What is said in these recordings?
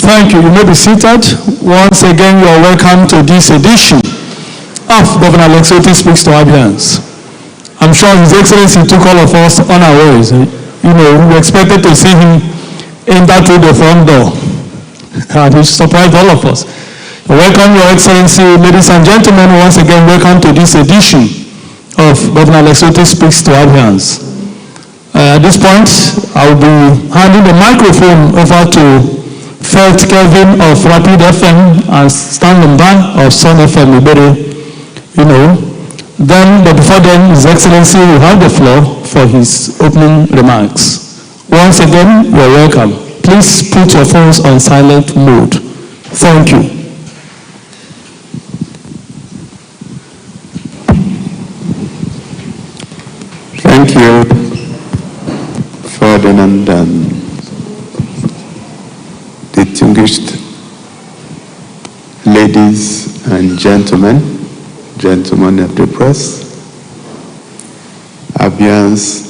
Thank you. You may be seated. Once again, you are welcome to this edition of Governor Alex Otti Speaks to Abians. I'm sure His Excellency took all of us unawares. You know, we expected to see him enter through the front door. And he surprised all of us. Welcome, Your Excellency, ladies and gentlemen. Once again, welcome to this edition of Governor Alex Otti Speaks to Abians. At this point, I will be handing the microphone over to Felt Kevin of Rapid FM and Stanley Ban of Sun FM. You know. Then, but before then, His Excellency will have the floor for his opening remarks. Once again, you're welcome. Please put your phones on silent mode. Thank you. Thank you, Ferdinand and distinguished ladies and gentlemen of the press, Abians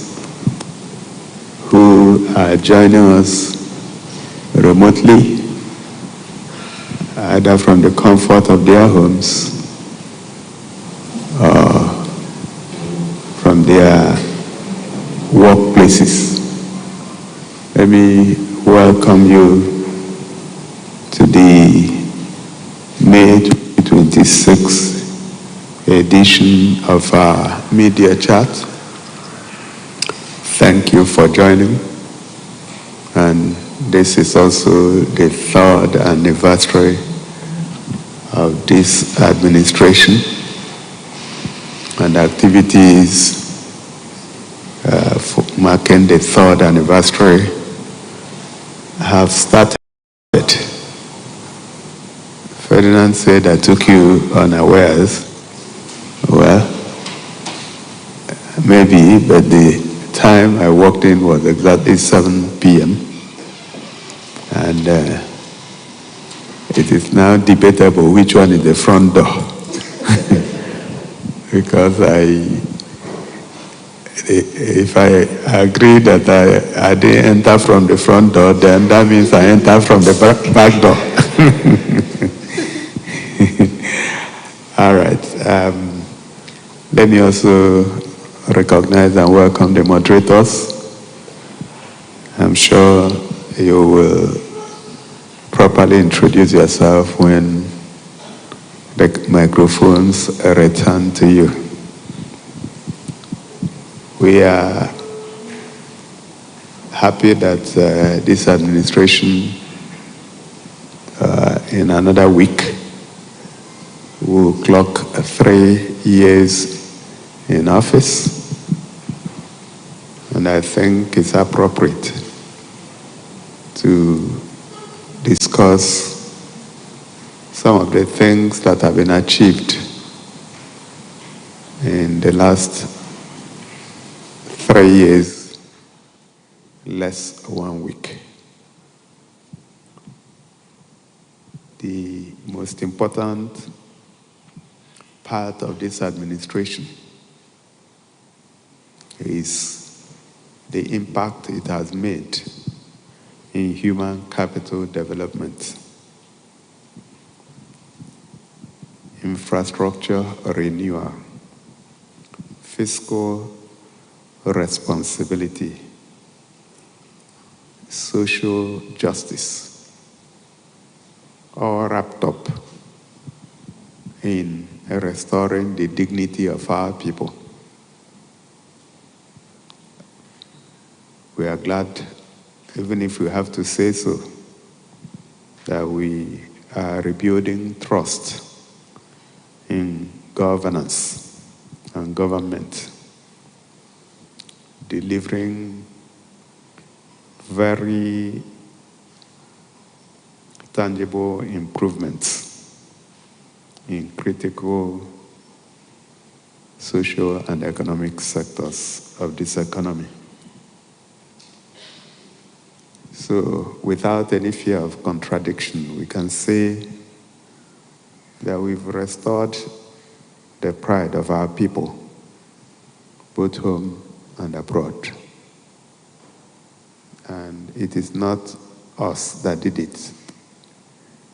who are joining us remotely, either from the comfort of their homes or from their workplaces. Let me welcome you to the May 26th edition of our media chat. Thank you for joining. And this is also the third anniversary of this administration, and activities marking the third anniversary have started. Ferdinand said I took you unawares. Well, maybe, but the time I walked in was exactly 7 p.m. And it is now debatable which one is the front door. Because if I agree that I didn't enter from the front door, then that means I entered from the back door. All right. Let me also recognize and welcome the moderators. I'm sure you will properly introduce yourself when the microphones return to you. We are happy that this administration in another week will clock 3 years in office, and I think it's appropriate to discuss some of the things that have been achieved in the last 3 years, less 1 week. The most important part of this administration is the impact it has made in human capital development, infrastructure renewal, fiscal responsibility, social justice, all wrapped up in restoring the dignity of our people. We are glad, even if we have to say so, that we are rebuilding trust in governance and government, delivering very tangible improvements in critical social and economic sectors of this economy. So without any fear of contradiction, we can say that we've restored the pride of our people, both home and abroad. And it is not us that did it.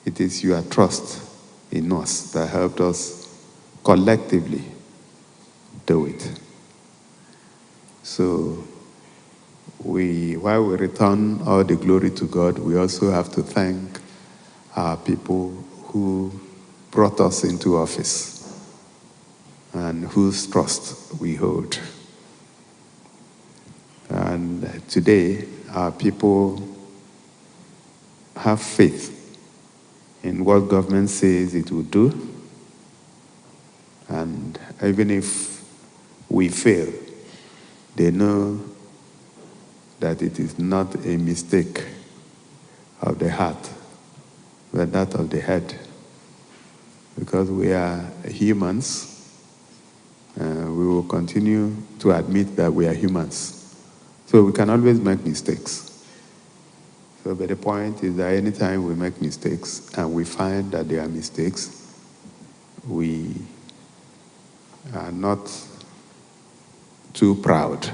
It is your trust in us that helped us collectively do it. So while we return all the glory to God, we also have to thank our people who brought us into office and whose trust we hold. And today, our people have faith in what government says it will do. And even if we fail, they know that it is not a mistake of the heart, but that of the head. Because we are humans, we will continue to admit that we are humans. So we can always make mistakes. So, but the point is that anytime we make mistakes and we find that they are mistakes, we are not too proud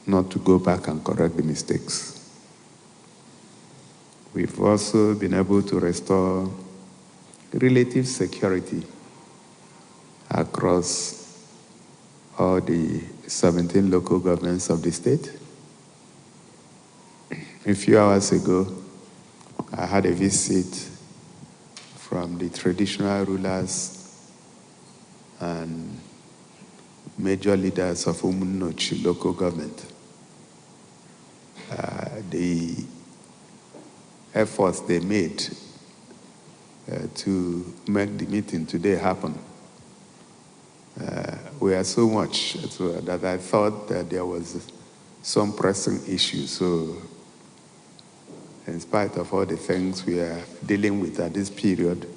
not to go back and correct the mistakes. We've also been able to restore relative security across all the 17 local governments of the state. A few hours ago, I had a visit from the traditional rulers and major leaders of Umunnochi local government. The efforts they made to make the meeting today happen were so much so that I thought that there was some pressing issue. So in spite of all the things we are dealing with at this period,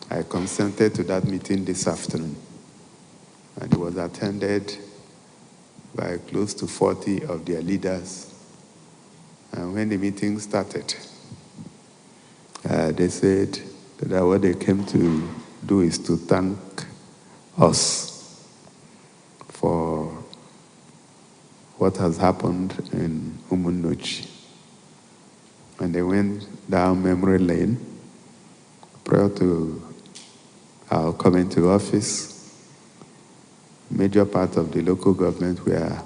I consented to that meeting this afternoon. And it was attended by close to 40 of their leaders. And when the meeting started, they said that what they came to do is to thank us for what has happened in Umunnochi. And they went down memory lane prior to our coming to office. Major part of the local government were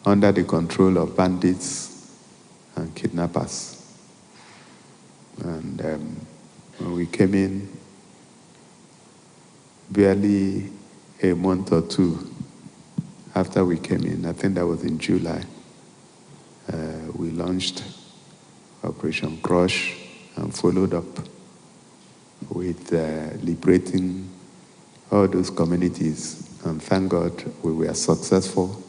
under the control of bandits and kidnappers. And when we came in, barely a month or two after we came in, I think that was in July, we launched Operation Crush and followed up with liberating all those communities. And thank God we were successful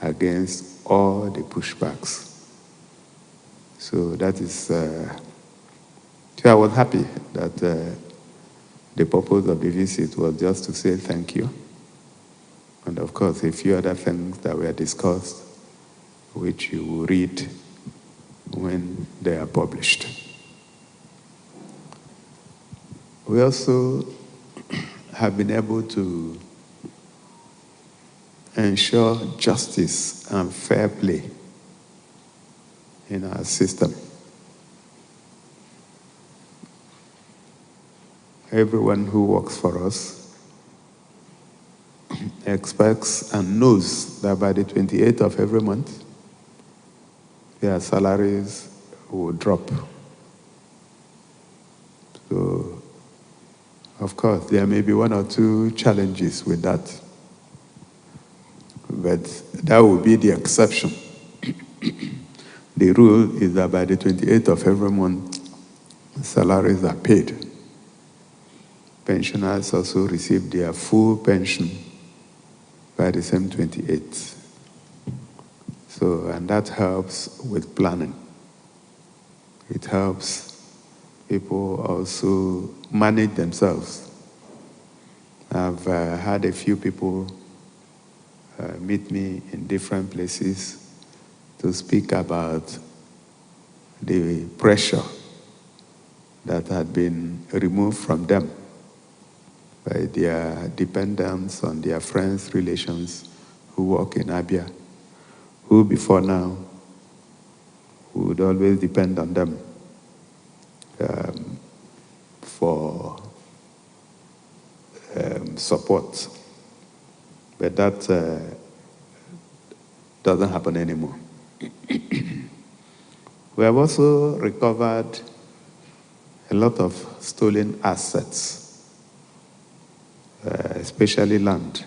against all the pushbacks. So that is, so I was happy that the purpose of the visit was just to say thank you. And of course, a few other things that were discussed, which you will read when they are published. We also have been able to ensure justice and fair play in our system. Everyone who works for us expects and knows that by the 28th of every month, their salaries will drop. So, of course, there may be one or two challenges with that, but that will be the exception. The rule is that by the 28th of every month, salaries are paid. Pensioners also receive their full pension by the same 28th. So, and that helps with planning. It helps people also manage themselves. I've had a few people meet me in different places to speak about the pressure that had been removed from them by their dependence on their friends, relations who work in Abia, who before now would always depend on them for support. But that doesn't happen anymore. We have also recovered a lot of stolen assets, especially land,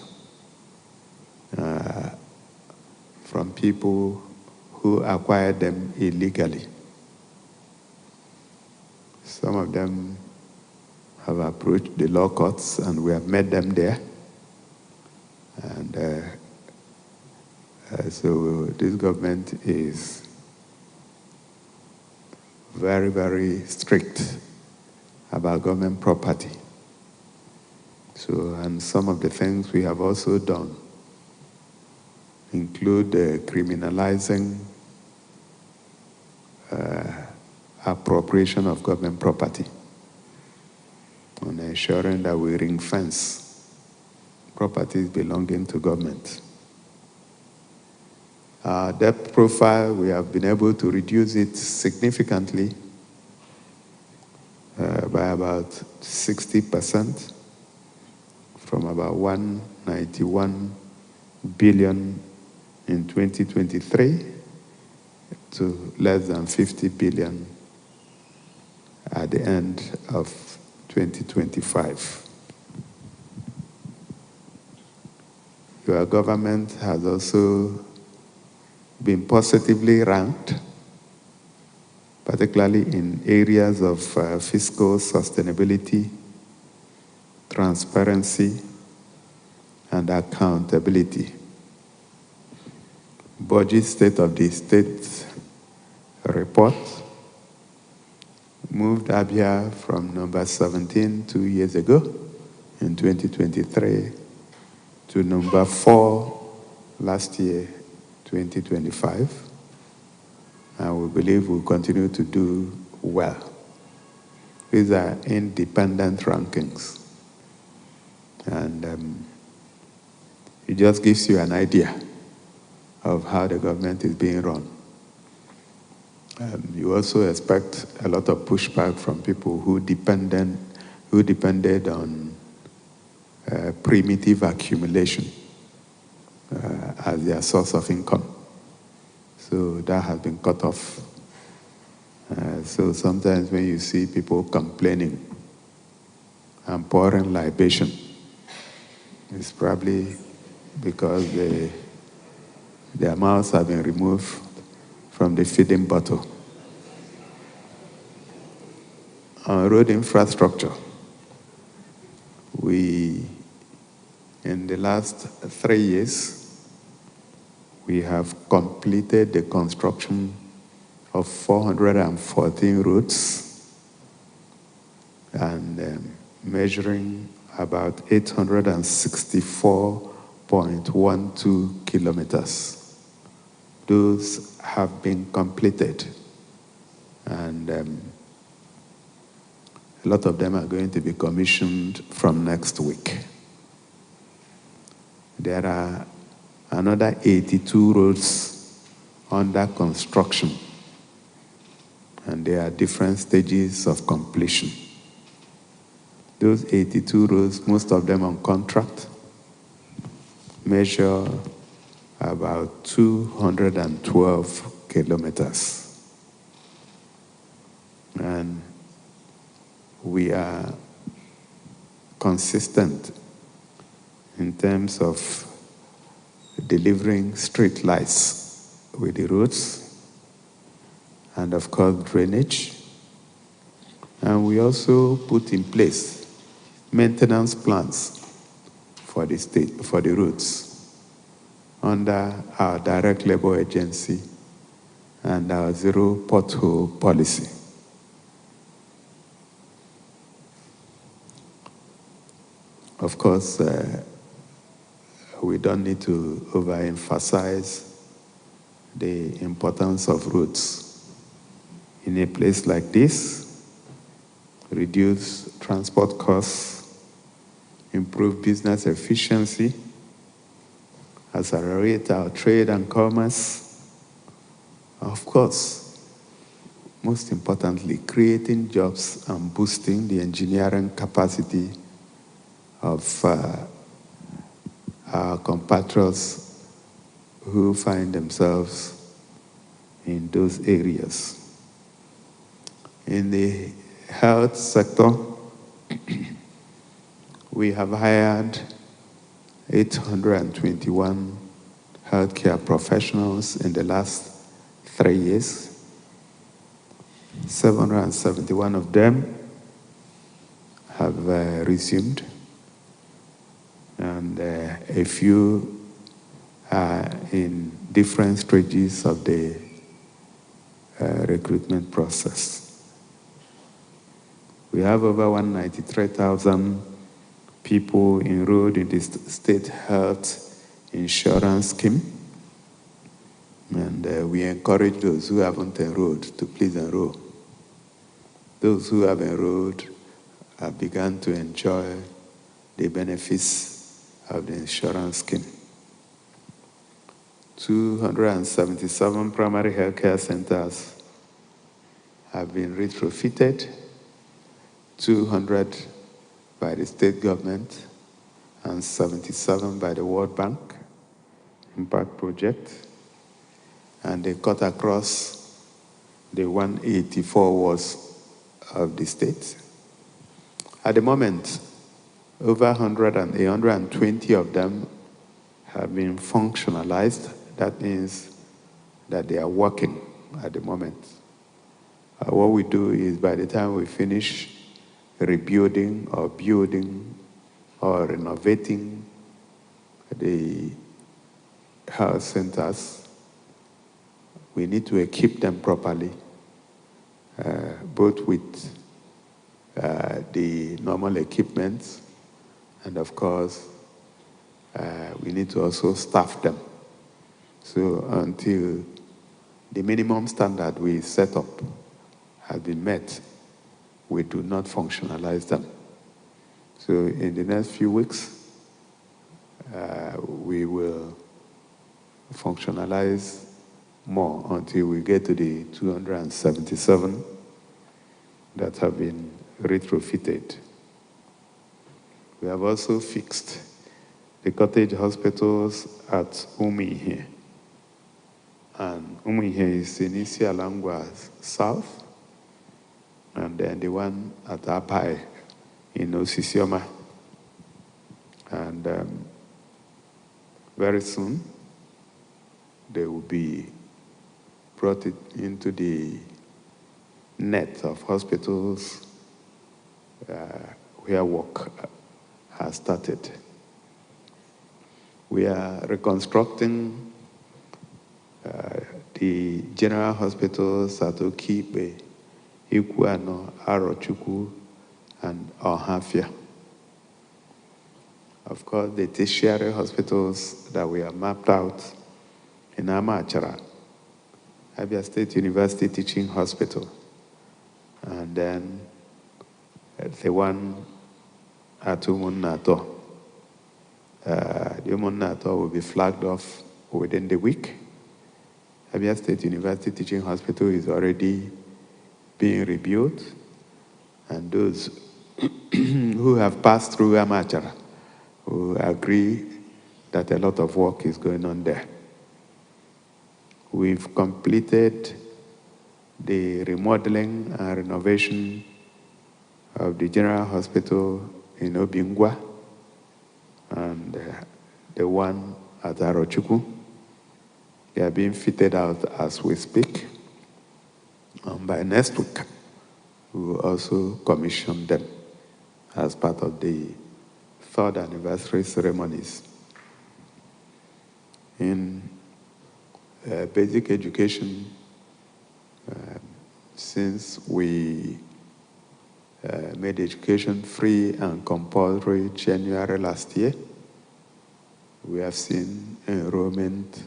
from people who acquired them illegally. Some of them have approached the law courts, and we have met them there. And so this government is very, very strict about government property. So, and some of the things we have also done include criminalizing appropriation of government property and ensuring that we ring fence properties belonging to government. Our debt profile, we have been able to reduce it significantly by about 60%, from about 191 billion in 2023 to less than 50 billion at the end of 2025. Your government has also been positively ranked, particularly in areas of fiscal sustainability, transparency, and accountability. Budget State of the State report moved Abia from number 17 2 years ago in 2023 to number 4 last year, 2025. And we believe we'll continue to do well. These are independent rankings. And it just gives you an idea of how the government is being run. You also expect a lot of pushback from people who depended on primitive accumulation as their source of income. So that has been cut off. So sometimes when you see people complaining and pouring libation, it's probably because their mouths have been removed from the feeding bottle. On road infrastructure, in the last 3 years, we have completed the construction of 414 roads and measuring about 864.12 kilometers. Those have been completed, and a lot of them are going to be commissioned from next week. There are another 82 roads under construction, and there are different stages of completion. Those 82 roads, most of them on contract, measure about 212 kilometers. And we are consistent in terms of delivering street lights with the roads, and of course drainage. And we also put in place maintenance plans for the state, for the roads, under our direct labor agency and our zero pothole policy. Of course, we don't need to overemphasize the importance of roads. In a place like this, reduce transport costs, improve business efficiency, accelerate our trade and commerce. Of course, most importantly, creating jobs and boosting the engineering capacity of our compatriots who find themselves in those areas. In the health sector, we have hired 821 healthcare professionals in the last 3 years. 771 of them have resumed, and a few are in different stages of the recruitment process. We have over 193,000 people enrolled in the state health insurance scheme, and we encourage those who haven't enrolled to please enroll. Those who have enrolled have begun to enjoy the benefits of the insurance scheme. 277 primary healthcare centers have been retrofitted, 200 by the state government and 77 by the World Bank Impact Project, and they cut across the 184 wards of the state. At the moment, over 120 of them have been functionalized. That means that they are working at the moment. What we do is, by the time we finish rebuilding or building or renovating the health centers, we need to equip them properly, both with the normal equipment, and of course, we need to also staff them. So until the minimum standard we set up has been met, we do not functionalize them. So in the next few weeks, we will functionalize more until we get to the 277 that have been retrofitted. We have also fixed the cottage hospitals at Umihe. And Umihe is in Isialangwa South, and then the one at Abai in Osisioma. And very soon, they will be brought into the net of hospitals where work has started. We are reconstructing the general hospitals at Okibe, Ikuano, Arochukwu, and Ohafia. Of course, the tertiary hospitals that we have mapped out in Amachara, Abia State University Teaching Hospital, and then the one at Umunnato. The Umunnato will be flagged off within the week. Abia State University Teaching Hospital is already being rebuilt, and those who have passed through Amachara will agree that a lot of work is going on there. We've completed the remodeling and renovation of the General Hospital in Obingwa and the one at Arochukwu. They are being fitted out as we speak. And by next week, we will also commission them as part of the 3rd anniversary ceremonies. In basic education, since we made education free and compulsory January last year. We have seen enrollment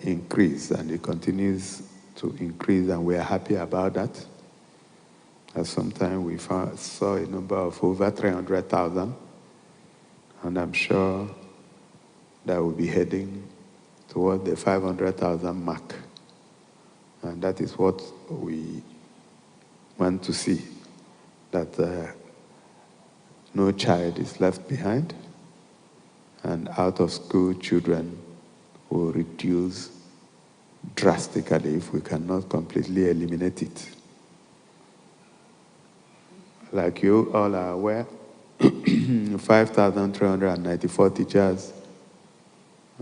increase, and it continues to increase, and we are happy about that. At some time we saw a number of over 300,000, and I'm sure that we'll be heading toward the 500,000 mark. And that is what we want to see, that no child is left behind, and out-of-school children will reduce drastically if we cannot completely eliminate it. Like you all are aware, 5,394 teachers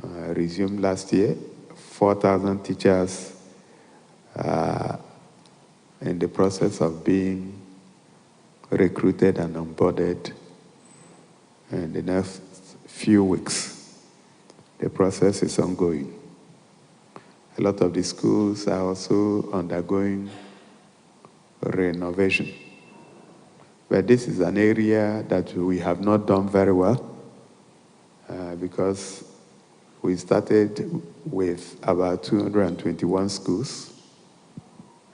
resumed last year. 4,000 teachers are in the process of being recruited and onboarded in the next few weeks. The process is ongoing. A lot of the schools are also undergoing renovation. But this is an area that we have not done very well because we started with about 221 schools,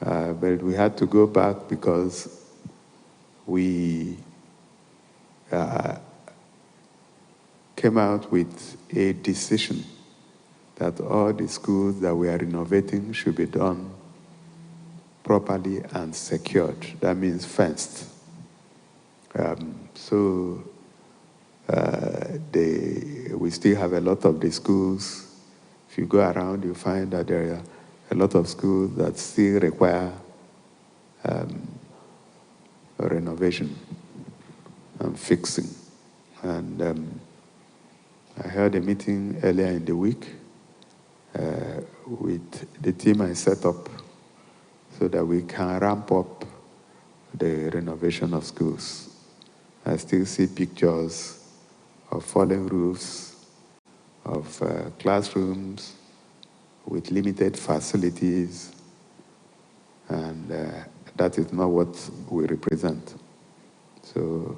but we had to go back because we came out with a decision that all the schools that we are renovating should be done properly and secured. That means fenced. We still have a lot of the schools. If you go around, you find that there are a lot of schools that still require renovation and fixing. And I held a meeting earlier in the week with the team I set up so that we can ramp up the renovation of schools. I still see pictures of fallen roofs, of classrooms with limited facilities, and that is not what we represent. So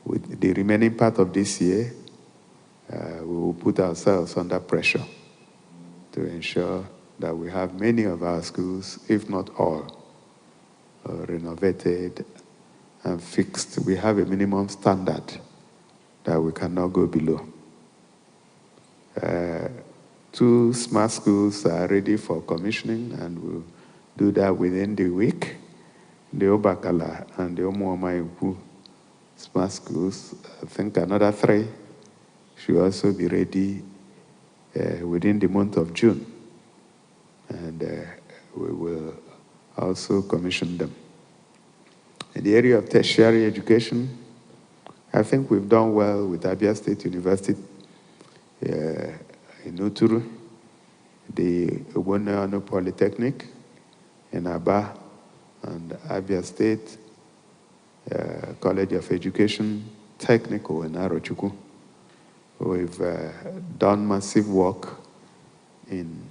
with the remaining part of this year, we will put ourselves under pressure to ensure that we have many of our schools, if not all, renovated and fixed. We have a minimum standard that we cannot go below. 2 smart schools are ready for commissioning, and we'll do that within the week. The Obakala and the Omuomaipu smart schools, I think another 3 should also be ready within the month of June. And we will also commission them. In the area of tertiary education, I think we've done well with Abia State University in Uturu, the Ogbonneonu Polytechnic in Aba, and Abia State College of Education Technical in Arochukwu. We've done massive work in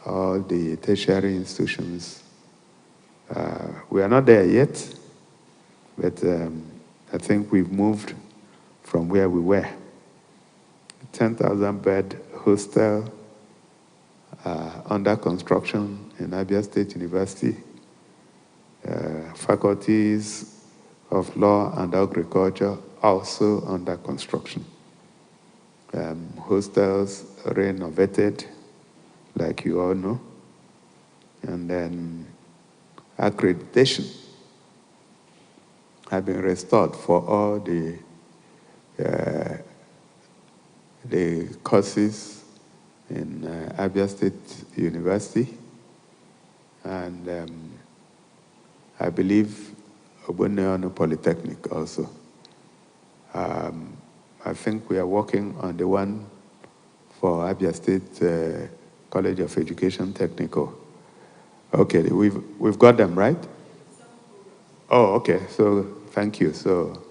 all the tertiary institutions. We are not there yet, but I think we've moved from where we were. 10,000 bed hostel under construction in Abia State University. Faculties of law and agriculture also under construction. Hostels renovated, like you all know. And then accreditation have been restored for all the courses in Abia State University. And I believe Ogbonneonu Polytechnic also. I think we are working on the one for Abia State College of Education Technical. Okay, we've got them, right? Oh, okay, so thank you. So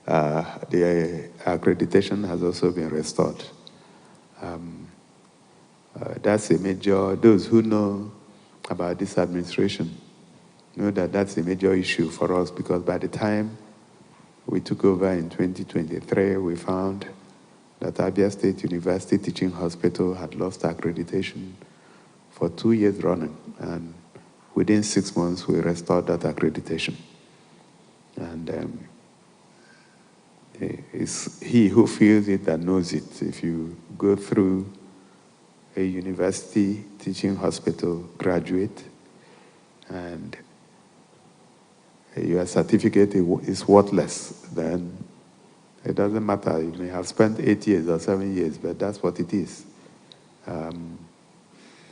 the accreditation has also been restored. That's a major, those who know about this administration know that that's a major issue for us, because by the time we took over in 2023, we found that Abia State University Teaching Hospital had lost accreditation for 2 years running, and within 6 months we restored that accreditation. And it's he who feels it that knows it. If you go through a university teaching hospital graduate and your certificate is worthless, then it doesn't matter. You may have spent 8 years or 7 years, but that's what it is. And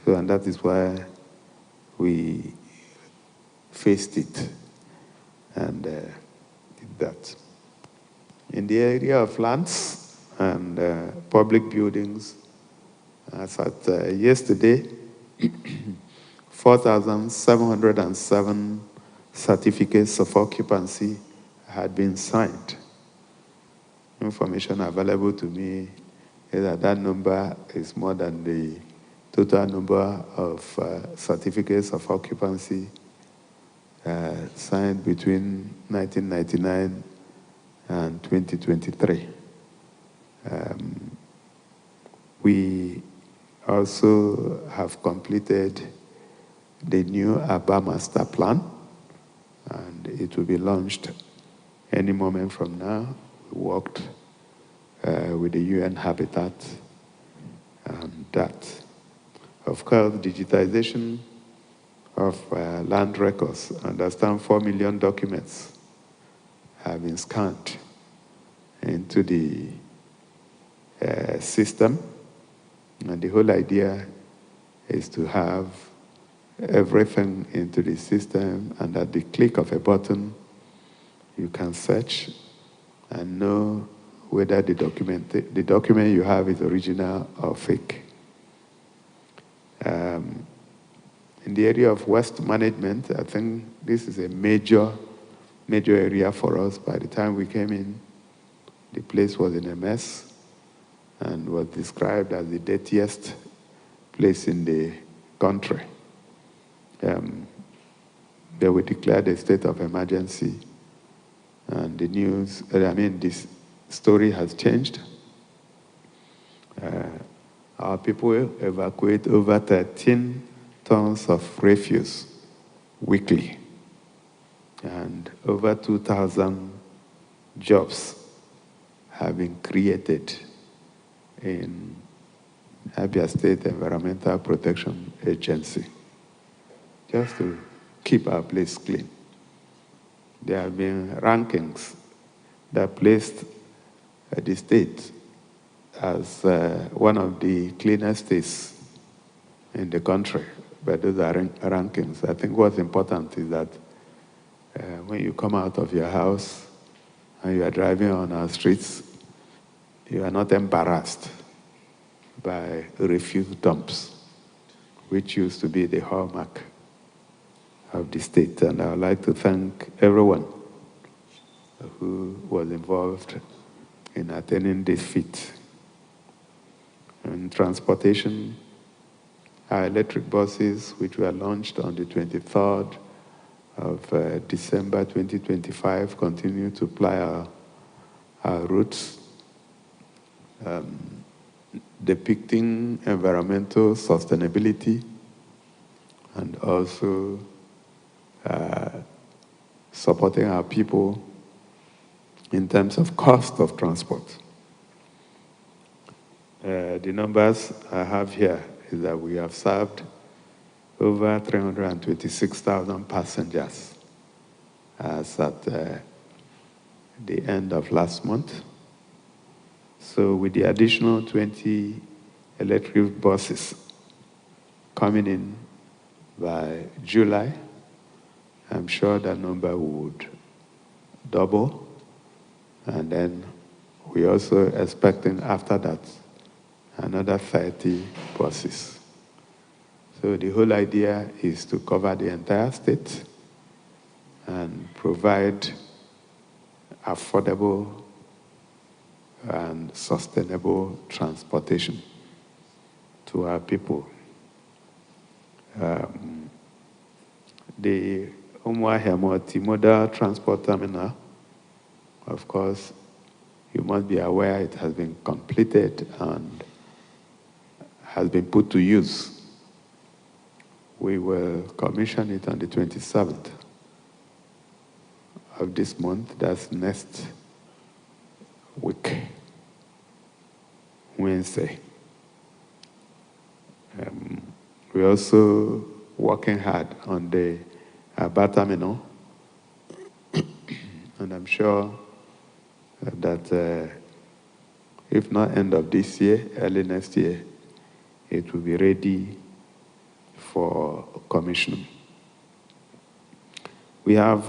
that is why we faced it and did that. In the area of lands and public buildings, as at yesterday, 4,707 certificates of occupancy had been signed. Information available to me is that that number is more than the total number of certificates of occupancy signed between 1999 and 2023. We also have completed the new Aba Master Plan, and it will be launched any moment from now. We worked with the UN Habitat and that. Of course, digitization of land records. Understand 4 million documents have been scanned into the system, and the whole idea is to have everything into the system, and at the click of a button you can search and know whether the document you have is original or fake. In the area of waste management, I think this is a major area for us. By the time we came in, the place was in a mess and was described as the dirtiest place in the country. They were declared a state of emergency, and this story has changed. Our people evacuate over 13 tons of refuse weekly, and over 2,000 jobs have been created in Abia State Environmental Protection Agency, just to keep our place clean. There have been rankings that placed the state as one of the cleanest states in the country, but those are rankings. I think what's important is that when you come out of your house and you are driving on our streets, you are not embarrassed by refuse dumps, which used to be the hallmark of the state. And I would like to thank everyone who was involved in attaining this feat. In transportation, our electric buses, which were launched on the 23rd of December 2025, continue to ply our routes, depicting environmental sustainability and also supporting our people in terms of cost of transport. The numbers I have here is that we have served over 326,000 passengers as at the end of last month. So with the additional 20 electric buses coming in by July, I'm sure that number would double. And then we're also expecting after that another 30 buses. So the whole idea is to cover the entire state and provide affordable and sustainable transportation to our people. The Umuahia multimodal transport terminal, of course, you must be aware it has been completed and has been put to use. We will commission it on the 27th of this month. That's next week, Wednesday. We're also working hard on the Aba terminal, and I'm sure that if not end of this year, early next year, it will be ready for commissioning. We have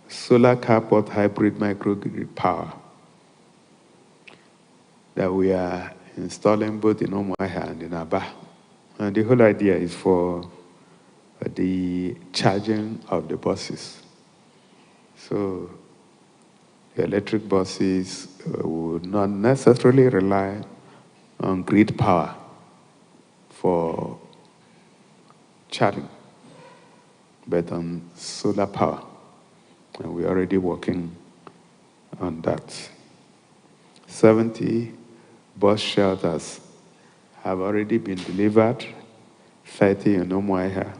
solar carport hybrid microgrid power that we are installing both in Umuahia and in Aba. And the whole idea is for the charging of the buses. So the electric buses would not necessarily rely on grid power for charging, but on solar power. And we're already working on that. 70 bus shelters have already been delivered, 30 in Umuahia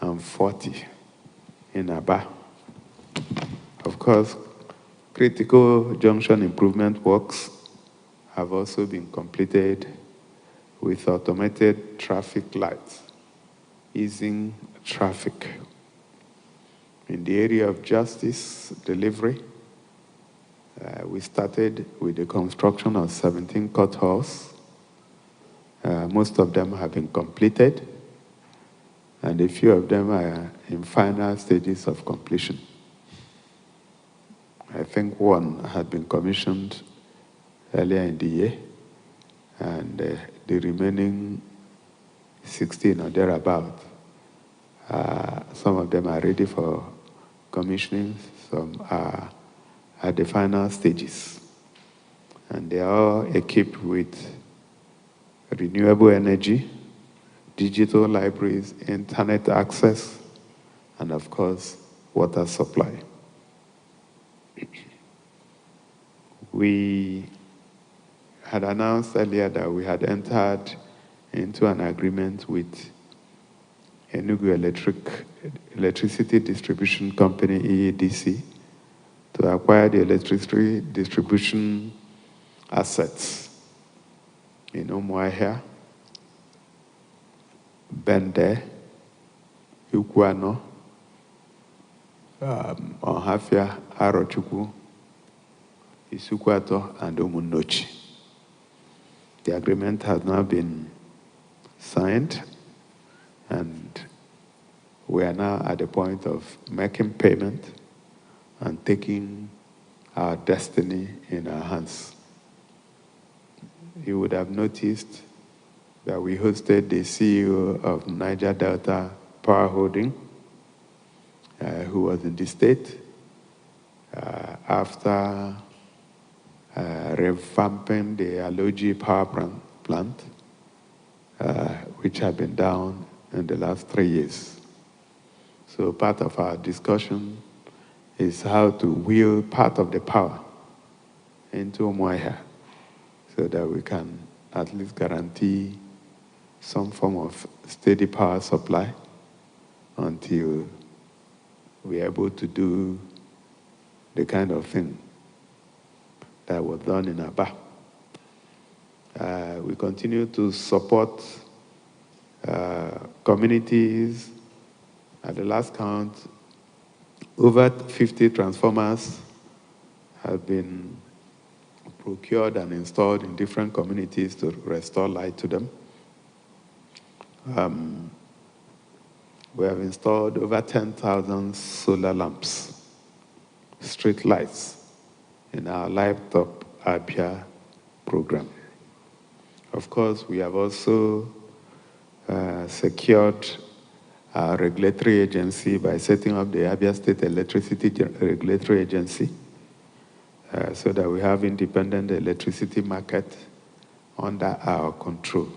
and 40 in Aba. Of course, critical junction improvement works have also been completed with automated traffic lights, easing traffic. In the area of justice delivery, we started with the construction of 17 court halls. Most of them have been completed, and a few of them are in final stages of completion. I think one had been commissioned earlier in the year, and the remaining 16 or thereabout, some of them are ready for commissioning, some are at the final stages. And they are all equipped with renewable energy, digital libraries, internet access, and of course, water supply. We had announced earlier that we had entered into an agreement with Enugu Electricity Distribution Company, EEDC, to acquire the electricity distribution assets in Umuahia, Bende, Ukwano, Onhafia, Arochukwu, Isukwato, and Umunochi. The agreement has now been signed, and we are now at the point of making payment and taking our destiny in our hands. You would have noticed that we hosted the CEO of Niger Delta Power Holding, who was in the state, after revamping the Aloji power plant, which had been down in the last 3 years. So part of our discussion is how to wheel part of the power into Umuahia so that we can at least guarantee some form of steady power supply until we are able to do the kind of thing that was done in Aba. We continue to support communities. At the last count, over 50 transformers have been procured and installed in different communities to restore light to them. We have installed over 10,000 solar lamps, street lights, in our Laptop Abia program. Of course, we have also secured our regulatory agency by setting up the Abia State Electricity Regulatory Agency, so that we have independent electricity market under our control.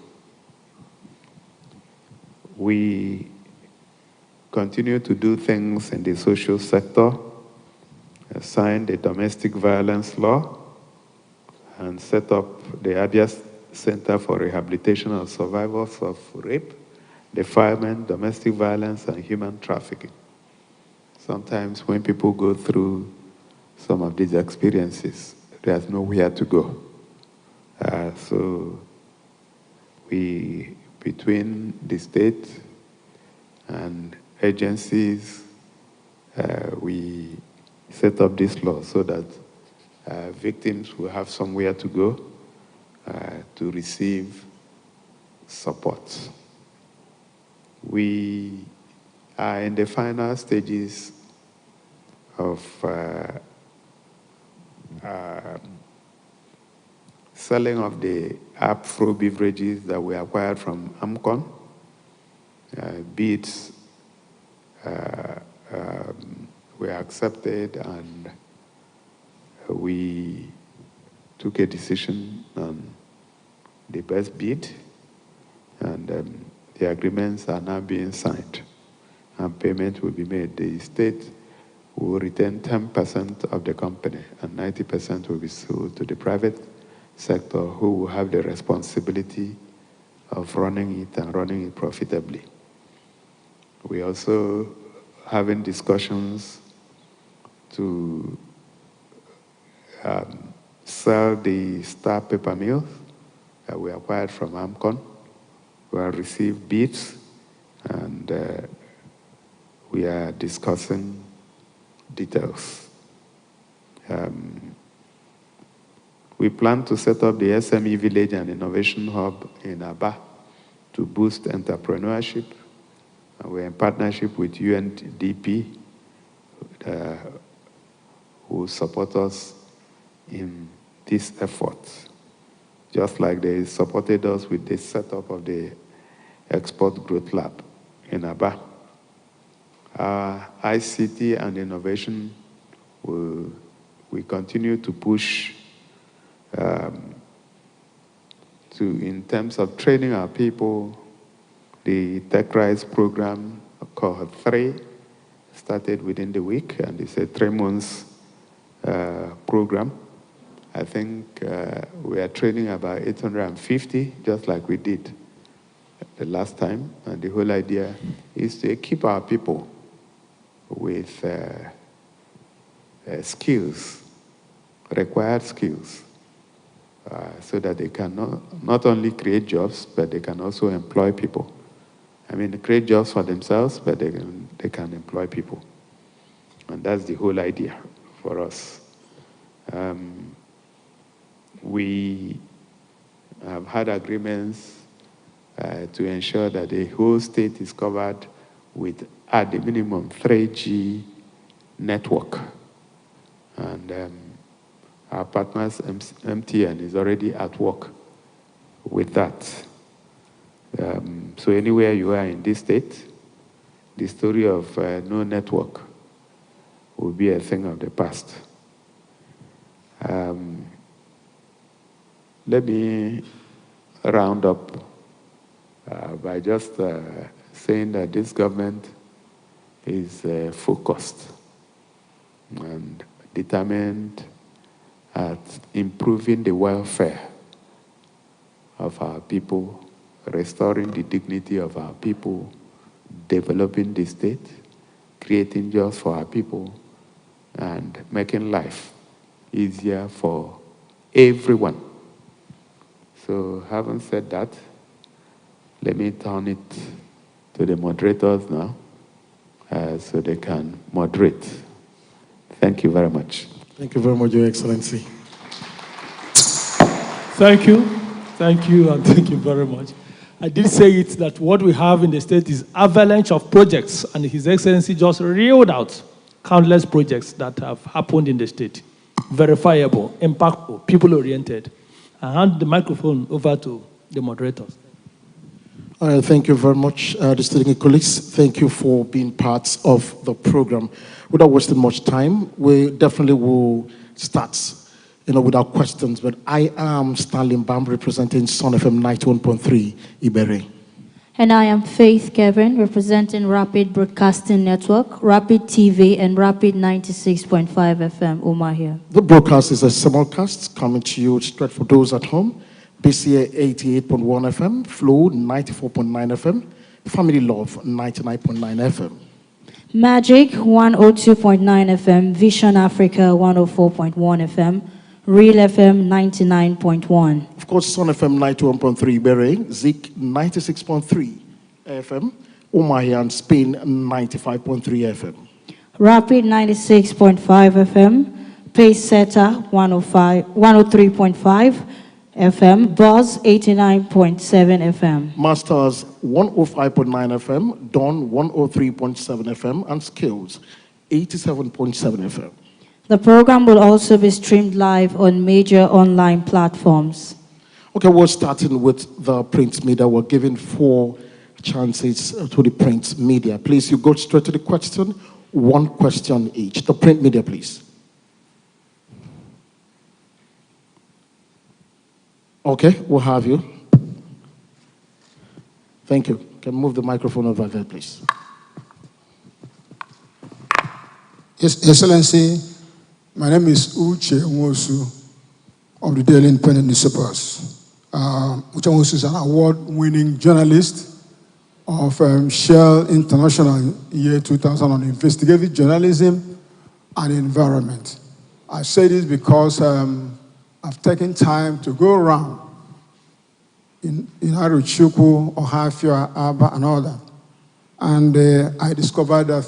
We continue to do things in the social sector, signed the domestic violence law, and set up the Abia Center for Rehabilitation of Survivors of Rape, Defilement, Domestic Violence, and Human Trafficking. Sometimes when people go through some of these experiences, there's nowhere to go. So we, between the state and agencies, we set up this law so that victims will have somewhere to go to receive support. We are in the final stages of selling of the Afro beverages that we acquired from AMCON. Bids were accepted, and we took a decision on the best bid, and the agreements are now being signed, and payment will be made. The state will retain 10% of the company, and 90% will be sold to the private sector, who will have the responsibility of running it and running it profitably. We also having discussions to sell the Star Paper Mills that we acquired from AMCON. We have received bids, and we are discussing details. We plan to set up the SME Village and Innovation Hub in Aba to boost entrepreneurship. We're in partnership with UNDP, who support us in this effort, just like they supported us with the setup of the Export Growth Lab in Aba. ICT and innovation we continue to push in terms of training our people. The Tech Rise program, called 3, started within the week, and it's a 3 months program. I think we are training about 850, just like we did the last time. And the whole idea is to keep our people with skills, required skills, so that they can not only create jobs, but they can also employ people. I mean, create jobs for themselves, but they can employ people. And that's the whole idea for us. We have had agreements to ensure that the whole state is covered with, at the minimum, 3G network. And our partners, MTN, is already at work with that. So anywhere you are in this state, the story of no network will be a thing of the past. Let me round up by just saying that this government is focused and determined at improving the welfare of our people, restoring the dignity of our people, developing the state, creating jobs for our people, and making life easier for everyone. So having said that, let me turn it to the moderators now so they can moderate. Thank you very much. Thank you very much, Your Excellency. Thank you, and thank you very much. I did say it that what we have in the state is avalanche of projects, and His Excellency just reeled out countless projects that have happened in the state. Verifiable, impactful, people-oriented. I hand the microphone over to the moderators. Thank you very much, distinguished colleagues. Thank you for being part of the program. Without wasting much time, we definitely will start, with our questions. But I am Stanley Mbam, representing Sun FM 91.3 Ibere. And I am Faith Kevin, representing Rapid Broadcasting Network, Rapid TV, and Rapid 96.5 FM, Umahia. The broadcast is a simulcast coming to you straight for those at home. BCA 88.1 FM, Flow 94.9 FM, Family Love 99.9 FM. Magic 102.9 FM, Vision Africa 104.1 FM, Real FM 99.1. Of course, Sun FM 91.3, Bere, Zik 96.3 FM, Umahia and Spain 95.3 FM. Rapid 96.5 FM, Pacesetter 103.5 FM, Buzz 89.7 FM. Masters 105.9 FM, Dawn 103.7 FM, and Skills 87.7 FM. The program will also be streamed live on major online platforms. Okay, we're starting with the print media. We're giving 4 chances to the print media. Please, you go straight to the question. 1 question each. The print media, please. Okay, we'll have you. Thank you. Can move the microphone over there, please. Yes, Excellency, my name is Uche Nwosu of the Daily Independent Newspapers. Uche Nwosu is an award-winning journalist of Shell International year 2000 on investigative journalism and environment. I say this because I've taken time to go around in Aruchukwu, Ohafia, Aba, and all that. And I discovered that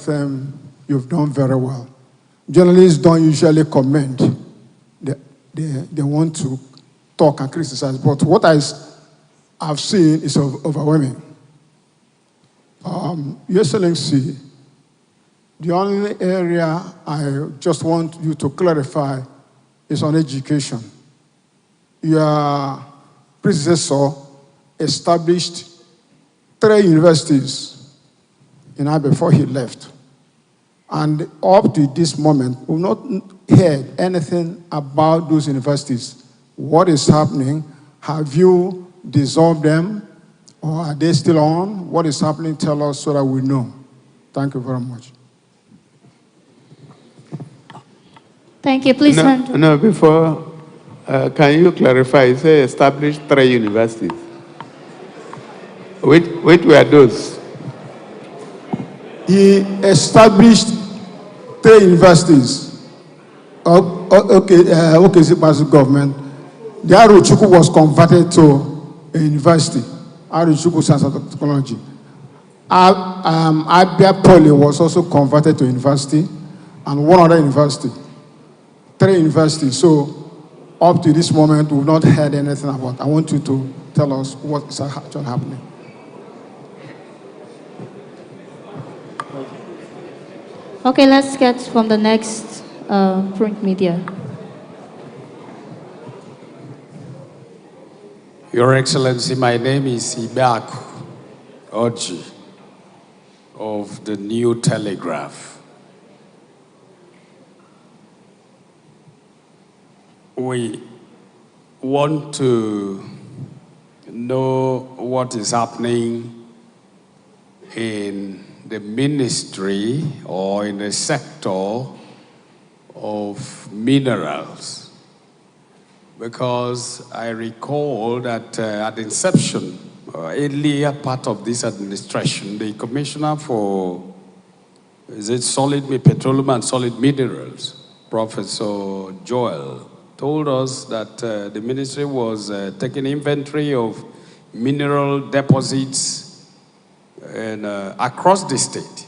you've done very well. Journalists don't usually comment. They want to talk and criticize. But what I've seen is overwhelming. Your Excellency, the only area I just want you to clarify is on education. Your predecessor established 3 universities in Abia before he left. And up to this moment, we've not heard anything about those universities. What is happening? Have you dissolved them? Or are they still on? What is happening? Tell us so that we know. Thank you very much. Thank you. Please hand. No, before, can you clarify? You say established 3 universities. Which were those? He established 3 universities. Okay, Zimbabwe government. The Aruchukwu was converted to a university. Aruchukwu Science and Technology. Abia Poly was also converted to university, and 1 other university. 3 universities. So, up to this moment, we've not heard anything about. I want you to tell us what is actually happening. Okay, let's get from the next print media. Your Excellency, my name is Alex Otti of the New Telegraph. We want to know what is happening in the ministry or in the sector of minerals. Because I recall that at the inception, earlier part of this administration, the commissioner for, solid petroleum and solid minerals, Professor Joel, told us that the ministry was taking inventory of mineral deposits and, across the state.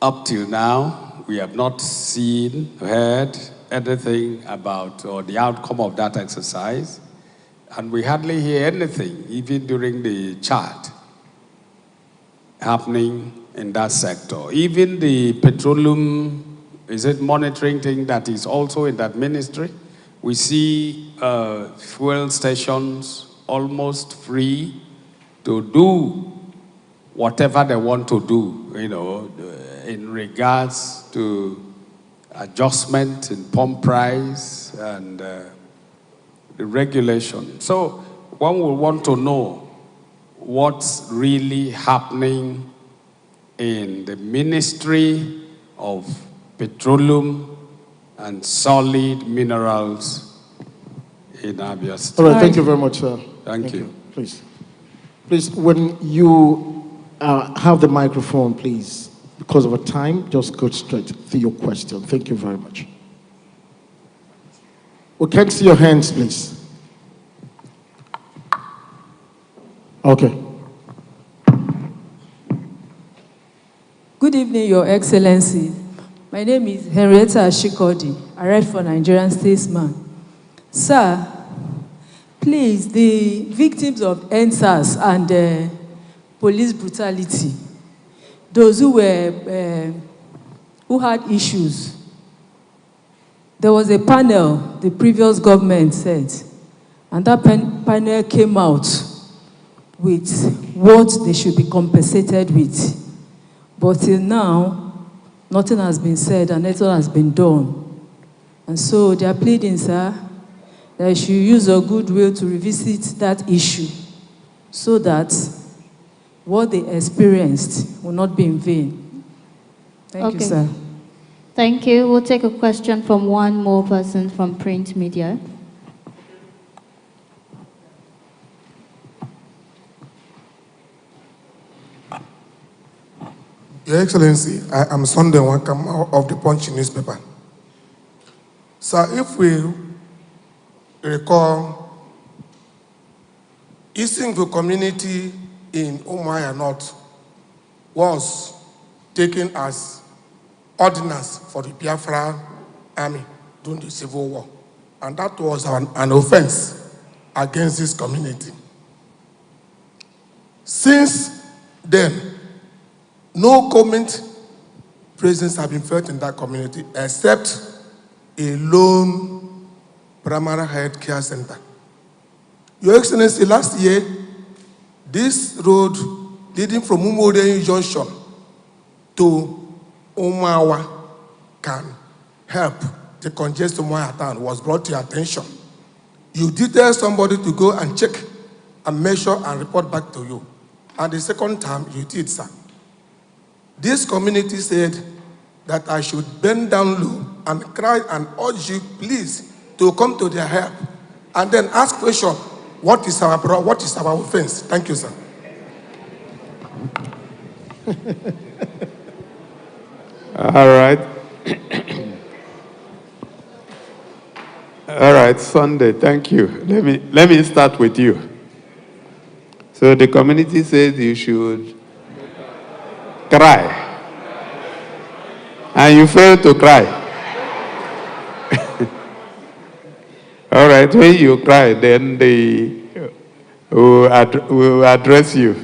Up till now, we have not seen, heard anything about or the outcome of that exercise, and we hardly hear anything, even during the chat, happening in that sector. Even the petroleum, monitoring thing that is also in that ministry, we see fuel stations almost free to do whatever they want to do, in regards to adjustment in pump price and the regulation. So one will want to know what's really happening in the Ministry of Petroleum and Solid Minerals in Abia State. All right, thank you very much, sir. Thank you. Please, when you have the microphone, please, because of a time, just go straight to your question. Thank you very much. We can't see your hands, please. Okay. Good evening, Your Excellency. My name is Henrietta Ashikodi. I write for Nigerian Statesman. Sir, please, the victims of NSAS and police brutality, those who had issues, there was a panel the previous government said, and that panel came out with what they should be compensated with. But till now, nothing has been said and nothing has been done. And so they are pleading, sir, that you should use your goodwill to revisit that issue so that what they experienced will not be in vain. Thank you, sir. Thank you. We'll take a question from one more person from print media. Your Excellency, I am Sunday Wakam of the Punch newspaper. Sir, if we recall, Isingwu community in Umuahia North was taken as ordinance for the Biafra army during the Civil War. And that was an offense against this community. Since then, no comment presence have been felt in that community except a lone primary health care center. Your Excellency, last year, this road leading from Umode Junction to Umawa can help the congested Umuahia town was brought to your attention. You did tell somebody to go and check and measure and report back to you. And the second time, you did, sir. This community said that I should bend down low and cry and urge you, please, to come to their help. And then ask question, what is our offense? Thank you, sir. All right. All right, Sunday, thank you. Let me start with you. So the community says you should cry. And you fail to cry. All right, when you cry, then they will address you.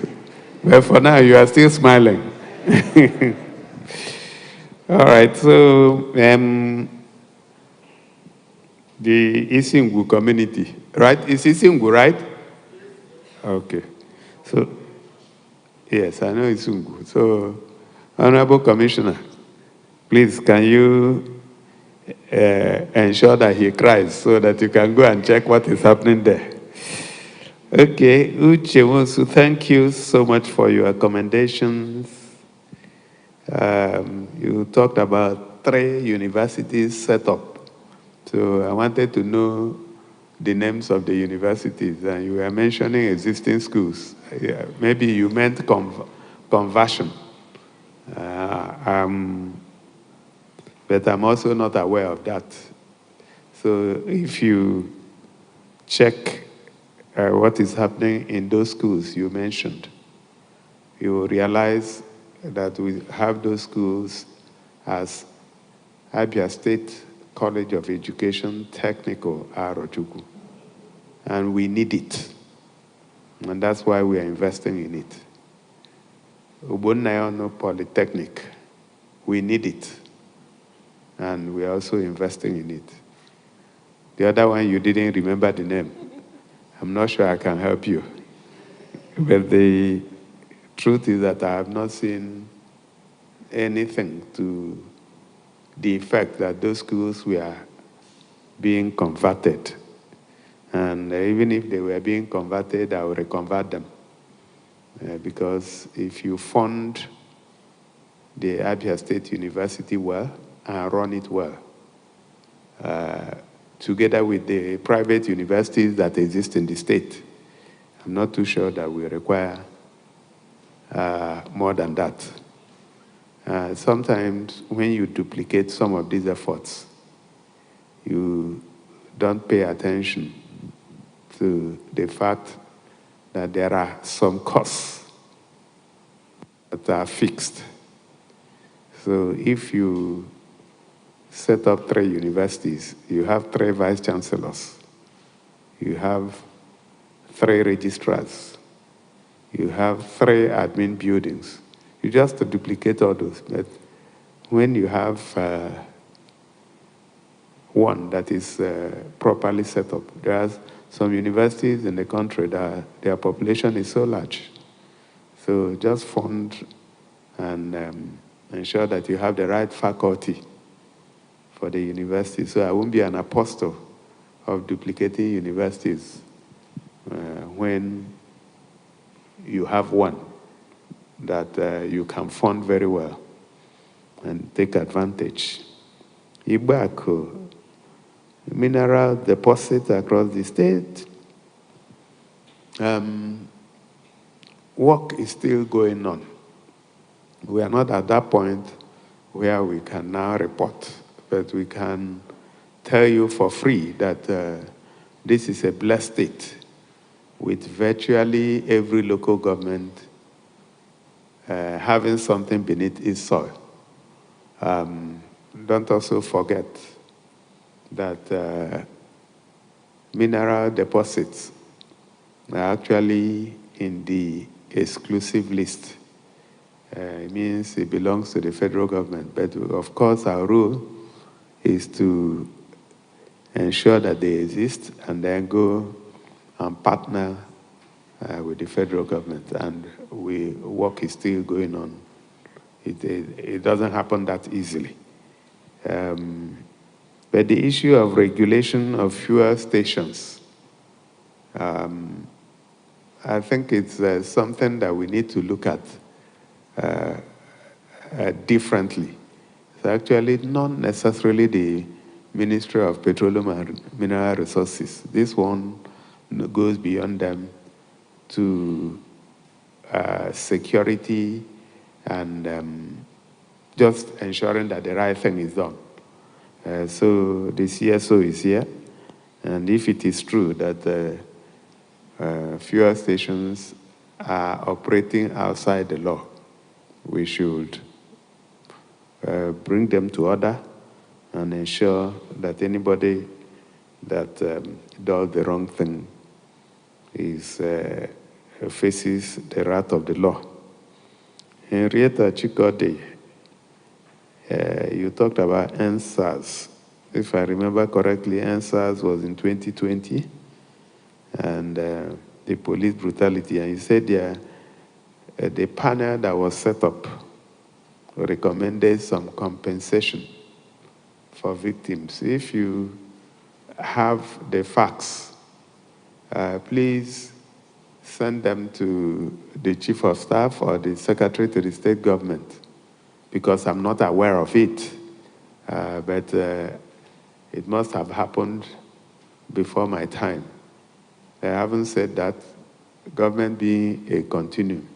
But for now, you are still smiling. All right, so the Isingwu community, right? Is Isingwu, right? Okay. So, yes, I know Isingwu. So, Honorable Commissioner, please, can you ensure that he cries so that you can go and check what is happening there? Okay, Uche Wonsu, thank you so much for your commendations. You talked about 3 universities set up. So I wanted to know the names of the universities, and you were mentioning existing schools. Maybe you meant conversion. But I'm also not aware of that. So if you check what is happening in those schools you mentioned, you will realize that we have those schools as Abia State College of Education Technical, Arochukwu. And we need it. And that's why we are investing in it. Ubonayono Polytechnic, we need it. And we are also investing in it. The other one, you didn't remember the name. I'm not sure I can help you. But the truth is that I have not seen anything to the effect that those schools were being converted. And even if they were being converted, I will reconvert them. because if you fund the Abia State University well and run it well, together with the private universities that exist in the state, I'm not too sure that we require more than that. Sometimes when you duplicate some of these efforts, you don't pay attention to the fact that there are some costs that are fixed. So if you set up 3 universities, you have 3 vice chancellors, you have 3 registrars, you have 3 admin buildings. You just duplicate all those. But when you have one that is properly set up, there are some universities in the country that their population is so large. So just fund and ensure that you have the right faculty for the university. So I won't be an apostle of duplicating universities when you have one that you can fund very well and take advantage. Ibako, mineral deposits across the state. Work is still going on. We are not at that point where we can now report, but we can tell you for free that this is a blessed state with virtually every local government having something beneath its soil. Don't also forget that mineral deposits are actually in the exclusive list. It means it belongs to the federal government. But of course, our rule is to ensure that they exist and then go and partner with the federal government. And work is still going on. It doesn't happen that easily. But the issue of regulation of fuel stations, I think it's something that we need to look at differently. It's actually not necessarily the Ministry of Petroleum and Mineral Resources. This one goes beyond them to security and just ensuring that the right thing is done. So the CSO is here, and if it is true that fuel stations are operating outside the law, we should bring them to order and ensure that anybody that does the wrong thing faces the wrath of the law. Henrietta Chikode, you talked about NSAS. If I remember correctly, NSAS was in 2020, and the police brutality. And you said the panel that was set up recommended some compensation for victims. If you have the facts, please send them to the Chief of Staff or the Secretary to the State Government, because I'm not aware of it. But it must have happened before my time. I haven't said that, government being a continuum.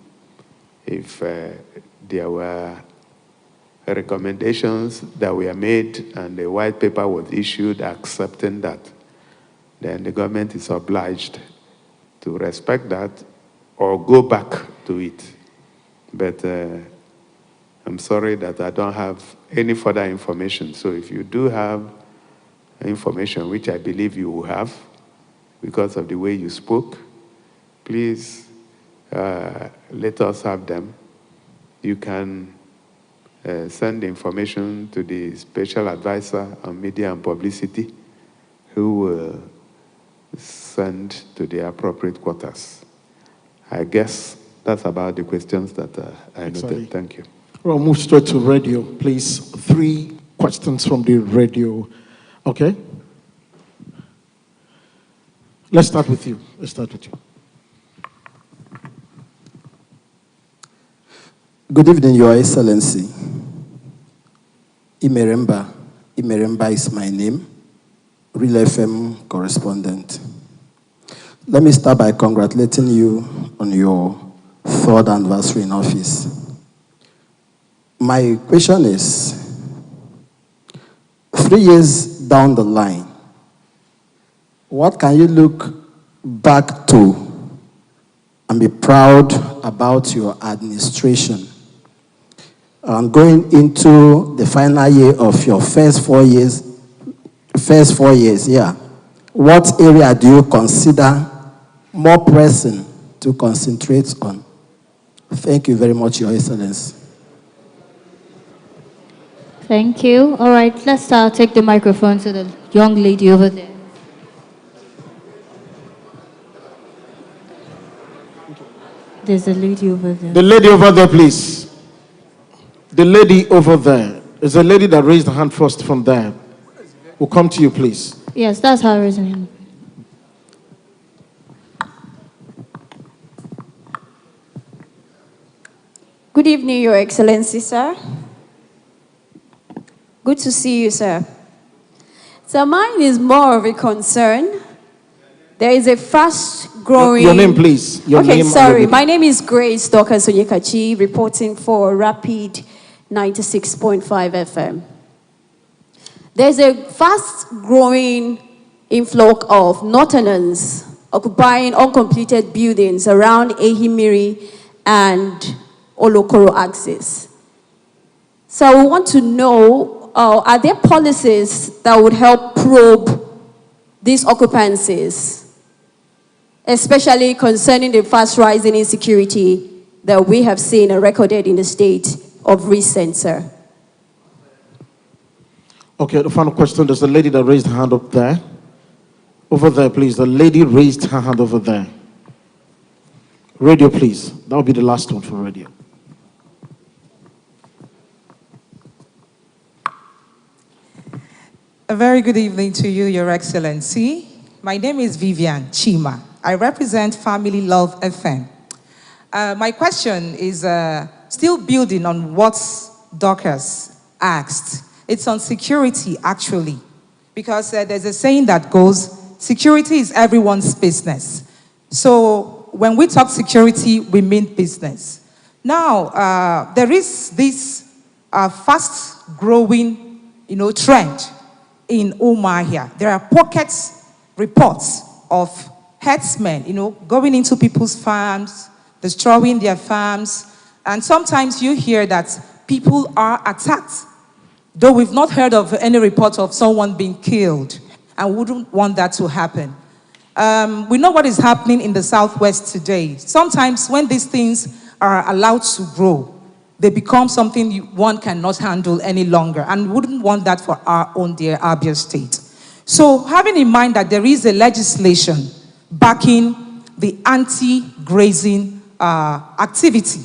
If there were recommendations that were made and the white paper was issued accepting that, then the government is obliged to respect that or go back to it. But I'm sorry that I don't have any further information. So if you do have information, which I believe you will have because of the way you spoke, please let us have them. You can send the information to the Special Advisor on Media and Publicity, who will send to the appropriate quarters. I guess that's about the questions that I noted. Thank you. We'll move straight to radio, please. 3 questions from the radio. Okay? Let's start with you. Good evening, Your Excellency. Imeremba is my name, Real FM correspondent. Let me start by congratulating you on your 3rd anniversary in office. My question is, 3 years down the line, what can you look back to and be proud about your administration? And going into the final year of your first 4 years, what area do you consider more pressing to concentrate on? Thank you very much, Your Excellency. Thank you. All right, let's take the microphone to the young lady over there. There's a lady over there. The lady over there, please. The lady over there. There's a lady that raised her hand first from there. We'll come to you, please. Yes, that's her raising hand. Good evening, Your Excellency, sir. Good to see you, sir. So mine is more of a concern. There is a fast-growing... Your name, please. Your okay, name. Sorry. My name is Grace Dr. Sonyekachi, reporting for Rapid 96.5 FM. There's a fast-growing influx of Northerners occupying uncompleted buildings around Ehimiri and Olokoro axis. So we want to know, are there policies that would help probe these occupancies, especially concerning the fast rising insecurity that we have seen and recorded in the state of recent, sir? Okay, the final question. There's a lady that raised her hand up there. Over there, please. The lady raised her hand over there. Radio, please. That will be the last one for radio. A very good evening to you, Your Excellency. My name is Vivian Chima. I represent Family Love FM. My question is still building on what Dorcas asked. It's on security, actually, because there's a saying that goes, security is everyone's business. So when we talk security, we mean business. Now, there is this fast-growing, trend in Umuahia. There are pockets, reports of herdsmen, going into people's farms, destroying their farms, and sometimes you hear that people are attacked, though we've not heard of any report of someone being killed, and wouldn't want that to happen. We know what is happening in the Southwest today. Sometimes when these things are allowed to grow, they become something one cannot handle any longer, and wouldn't want that for our own dear Abia State. So having in mind that there is a legislation backing the anti-grazing activity,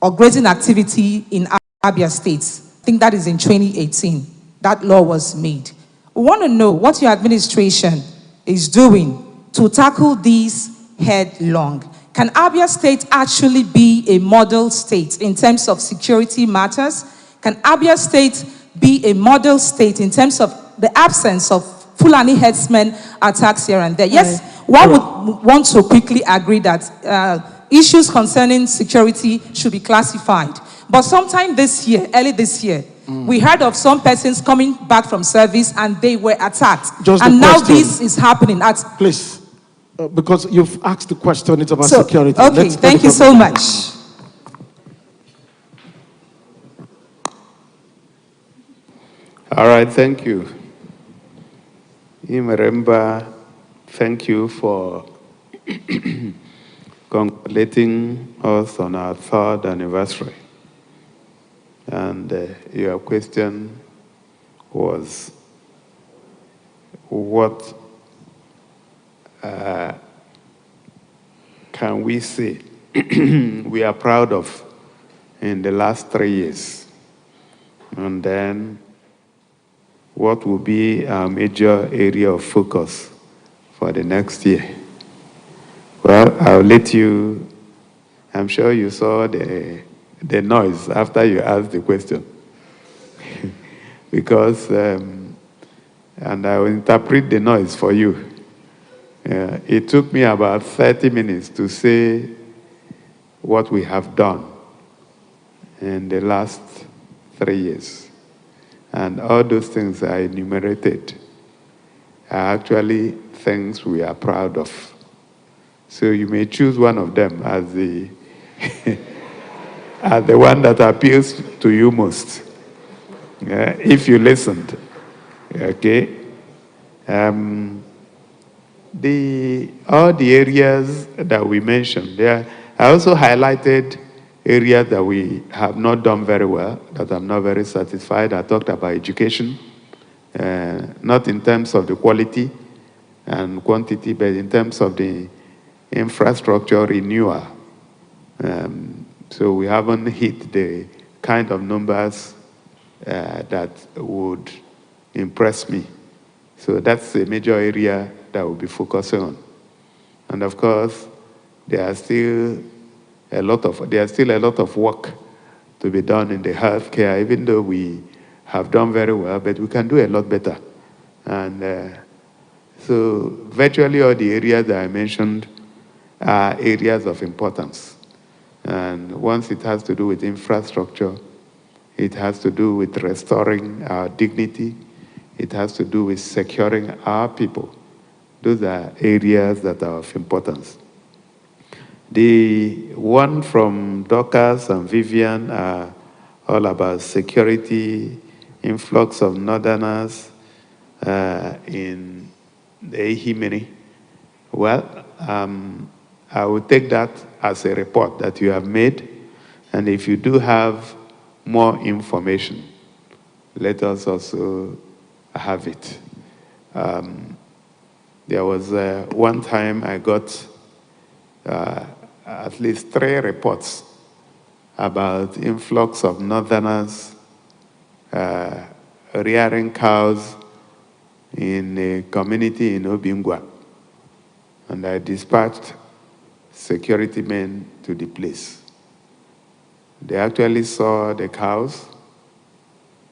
or grazing activity in Abia State, I think that is in 2018, that law was made. We want to know what your administration is doing to tackle these headlong. Can Abia State actually be a model state in terms of security matters? Can Abia State be a model state in terms of the absence of Fulani herdsmen attacks here and there? Yes, one would want to quickly agree that issues concerning security should be classified. But sometime this year, early this year, we heard of some persons coming back from service and they were attacked. And now this is happening at... Please. Because you've asked the question, it's about security. Okay, thank you so much. All right, thank you. Imeremba, thank you for congratulating us on our 3rd anniversary. And your question was, what can we say we are proud of in the last 3 years? And then what will be our major area of focus for the next year? Well, I'll let you, I'm sure you saw the the noise after you ask the question. Because, and I will interpret the noise for you. It took me about 30 minutes to say what we have done in the last 3 years. And all those things I enumerated are actually things we are proud of. So you may choose one of them as the, as the one that appeals to you most, if you listened. Okay? All the areas that we mentioned there, I also highlighted areas that we have not done very well, that I'm not very satisfied. I talked about education, not in terms of the quality and quantity, but in terms of the infrastructure renewal. So we haven't hit the kind of numbers that would impress me. So that's a major area that we'll be focusing on. And of course, there are still a lot of work to be done in the healthcare, even though we have done very well, but we can do a lot better. And so virtually all the areas that I mentioned are areas of importance. And once it has to do with infrastructure, it has to do with restoring our dignity, it has to do with securing our people. Those are areas that are of importance. The one from Dorcas and Vivian are all about security, influx of northerners in the Ehimiri. Well, I will take that as a report that you have made, and if you do have more information, let us also have it. There was one time I got at least 3 reports about influx of northerners rearing cows in a community in Obingwa. And I dispatched security men to the place. They actually saw the cows.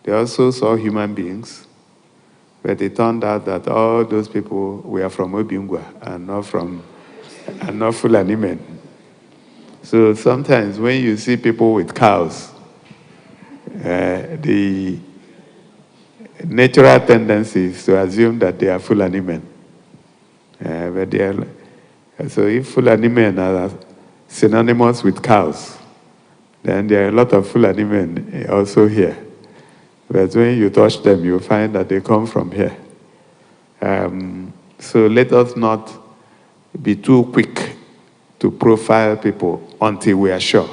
They also saw human beings. But it turned out that all those people were from Obingwa and not Fulani men. So sometimes when you see people with cows, the natural tendency is to assume that they are Fulani men. But they are, so if Fulani men are synonymous with cows, then there are a lot of Fulani men also here. But when you touch them, you find that they come from here. So let us not be too quick to profile people until we are sure.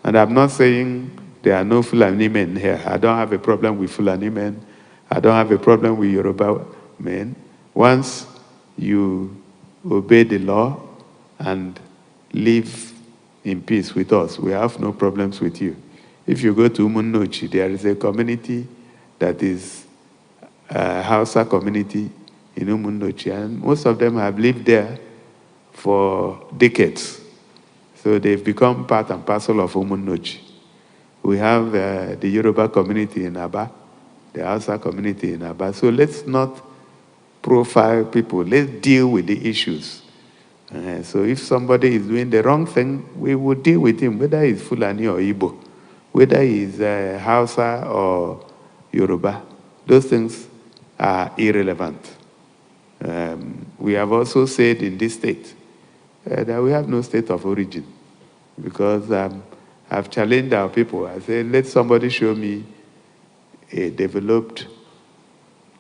And I'm not saying there are no Fulani men here. I don't have a problem with Fulani men. I don't have a problem with Yoruba men. Once you obey the law and live in peace with us, we have no problems with you. If you go to Umunnochi, there is a community that is a Hausa community in Umunnochi, and most of them have lived there for decades. So they've become part and parcel of Umunnochi. We have the Yoruba community in Aba, the Hausa community in Aba. So let's not profile people. Let's deal with the issues. So if somebody is doing the wrong thing, we will deal with him, whether he's Fulani or Igbo, whether he's Hausa or Yoruba. Those things are irrelevant. We have also said in this state that we have no state of origin, because I've challenged our people. I said, let somebody show me a developed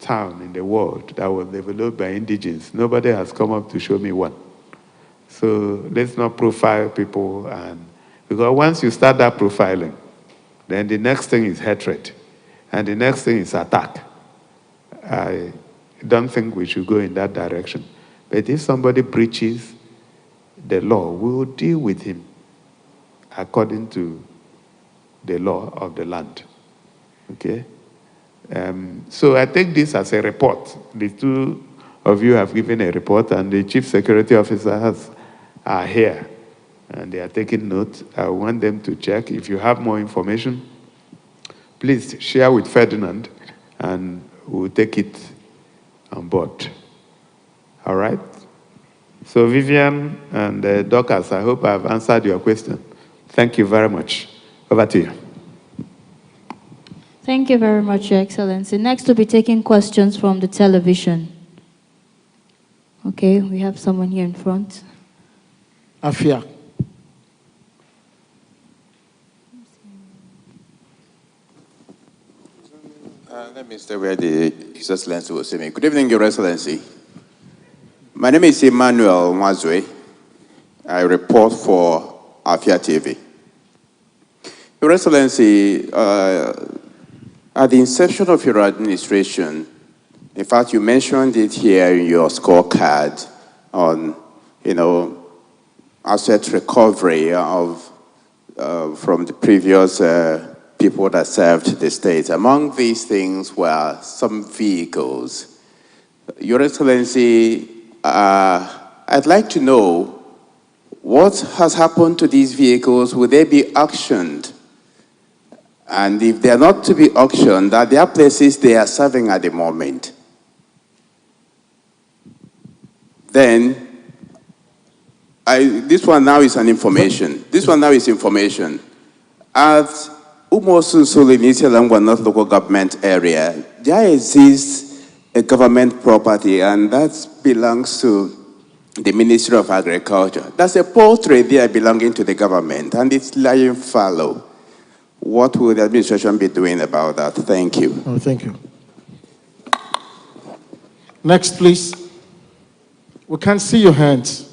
town in the world that was developed by indigenes. Nobody has come up to show me one. So let's not profile people, because once you start that profiling, then the next thing is hatred, and the next thing is attack. I don't think we should go in that direction. But if somebody breaches the law, we will deal with him according to the law of the land. Okay? So I take this as a report. The two of you have given a report, and the Chief Security Officer are here. and they are taking note. I want them to check. If you have more information, please share with Ferdinand, and we'll take it on board. All right? So Vivian and Dorcas, I hope I've answered your question. Thank you very much. Over to you. Thank you very much, Your Excellency. Next, we'll be taking questions from the television. Okay, we have someone here in front. Afia. Let me stay where His Excellency will see me. Good evening, Your Excellency. My name is Emmanuel Mwazwe. I report for Afia TV. Your Excellency, at the inception of your administration, in fact, you mentioned it here in your scorecard on, asset recovery of from the previous people that served the state. Among these things were some vehicles. Your Excellency, I'd like to know what has happened to these vehicles. Will they be auctioned? And if they are not to be auctioned, are there places they are serving at the moment? Then, this one now is an information. This one now is information. At Umosu Solinisi Langwa North Local Government Area, there exists a government property, and that belongs to the Ministry of Agriculture. There's a poultry there belonging to the government, and it's lying fallow. What will the administration be doing about that? Thank you. Oh, thank you. Next, please. We can't see your hands.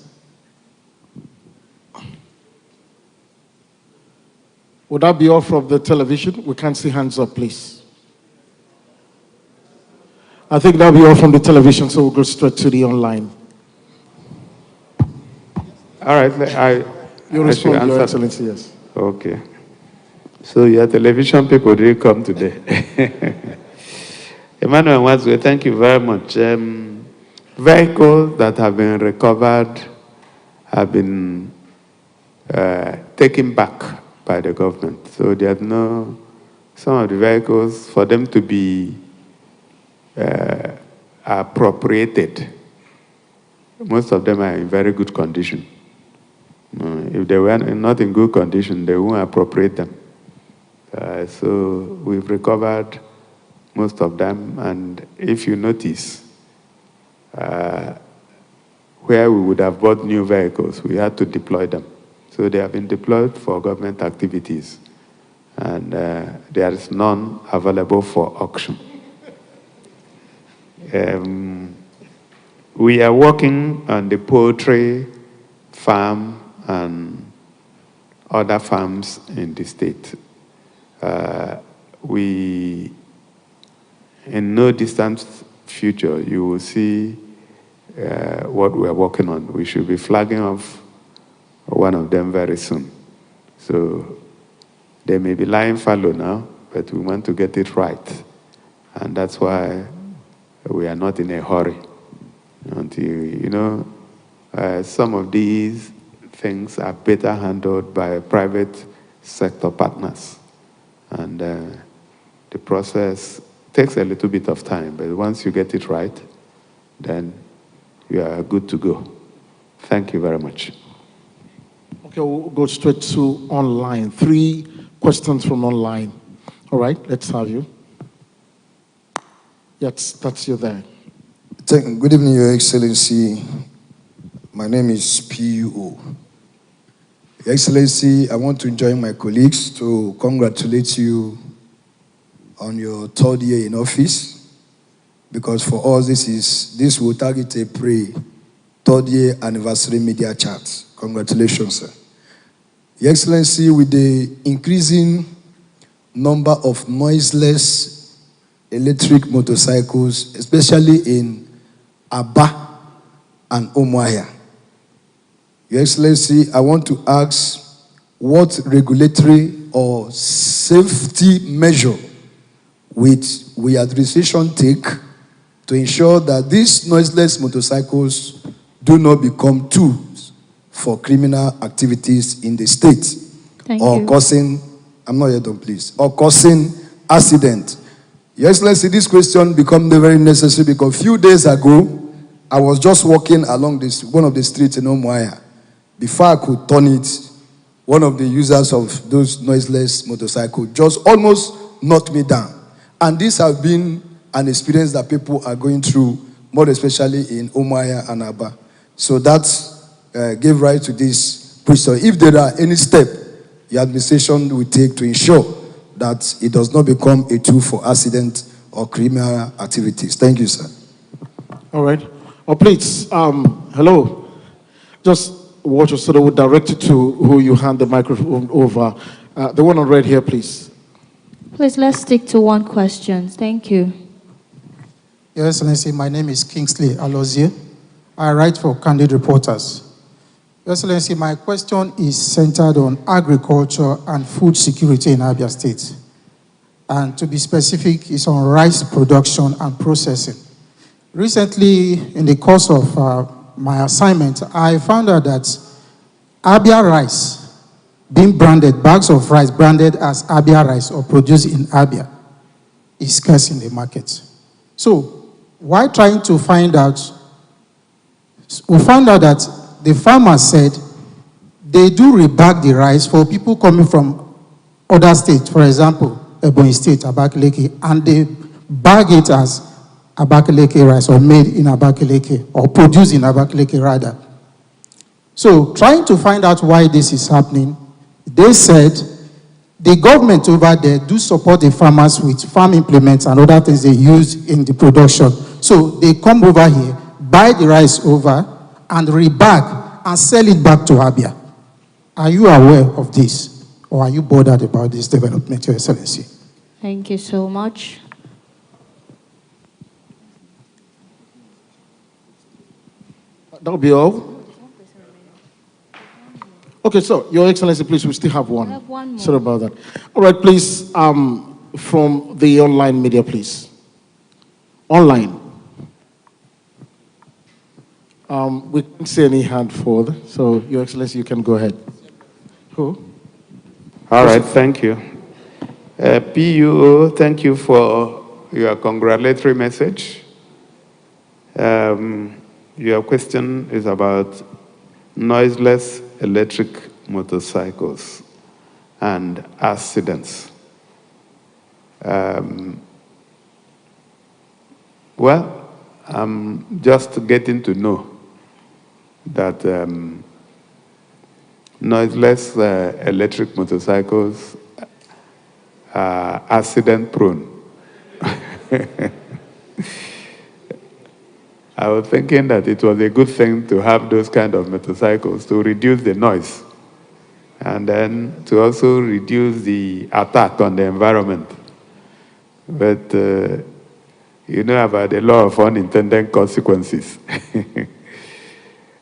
Would that be all from the television? We can't see hands up, please. I think that'll be all from the television, so we'll go straight to the online. All right, You respond, Your Excellency, yes. Okay. So your television people did come today. Emmanuel Wazwe, thank you very much. Vehicles that have been recovered have been taken back by the government. So there's no, some of the vehicles, for them to be appropriated, most of them are in very good condition. If they were not in good condition, they won't appropriate them. So we've recovered most of them, and if you notice, where we would have bought new vehicles, we had to deploy them. So they have been deployed for government activities, and there is none available for auction. We are working on the poultry farm and other farms in the state. In no distant future, you will see what we are working on. We should be flagging off one of them very soon. So they may be lying fallow now, but we want to get it right. And that's why we are not in a hurry. Until, some of these things are better handled by private sector partners. And the process takes a little bit of time, but once you get it right, then you are good to go. Thank you very much. Okay, we'll go straight to online. 3 questions from online. All right, let's have you. Yes, that's you there. Good evening, Your Excellency. My name is P.U.O. Your Excellency, I want to join my colleagues to congratulate you on your 3rd year in office, because for us this will target a 3rd year anniversary media chat. Congratulations, sir. Your Excellency, with the increasing number of noiseless electric motorcycles, especially in Aba and Umuahia, Your Excellency, I want to ask what regulatory or safety measure which we administration take to ensure that these noiseless motorcycles do not become tools for criminal activities in the state Thank or you. causing, I'm not yet done, please, or causing accident. Your Excellency, this question became very necessary because a few days ago, I was just walking along one of the streets in Umuahia. Before I could turn it, one of the users of those noiseless motorcycles just almost knocked me down. And this has been an experience that people are going through, more especially in Umuahia and Aba. So that gave rise to this question. If there are any steps the administration will take to ensure that it does not become a tool for accident or criminal activities. Thank you, sir. All right. Oh, please, hello. Just watch so that we'll direct it to who you hand the microphone over. The one on red here, please. Please, let's stick to one question. Thank you. Your Excellency, my name is Kingsley Alozie. I write for Candid Reporters. Your Excellency, my question is centered on agriculture and food security in Abia State. And to be specific, it's on rice production and processing. Recently, in the course of my assignment, I found out that Abia rice being branded, bags of rice branded as Abia rice or produced in Abia is scarce in the market. So, while trying to find out, we found out that the farmers said they do rebag the rice for people coming from other states, for example, Ebonyi State, Abakaliki, and they bag it as Abakaliki rice or made in Abakaliki or produced in Abakaliki rather. So trying to find out why this is happening, they said the government over there do support the farmers with farm implements and other things they use in the production. So they come over here, buy the rice over and rebag and sell it back to Abia. Are you aware of this or are you bothered about this development, Your Excellency? Thank you so much. That'll be all. Okay, so Your Excellency, please, we still have one. I have one more. Sorry about that. All right, please, from the online media, please. Online. We can't see any hand forward, so Your Excellency, you can go ahead. Who? All right, thank you. PUO, thank you for your congratulatory message. Your question is about noiseless electric motorcycles and accidents. Well, I'm just getting to know that noiseless electric motorcycles are accident prone. I was thinking that it was a good thing to have those kind of motorcycles to reduce the noise and then to also reduce the attack on the environment. But you know about the law of unintended consequences.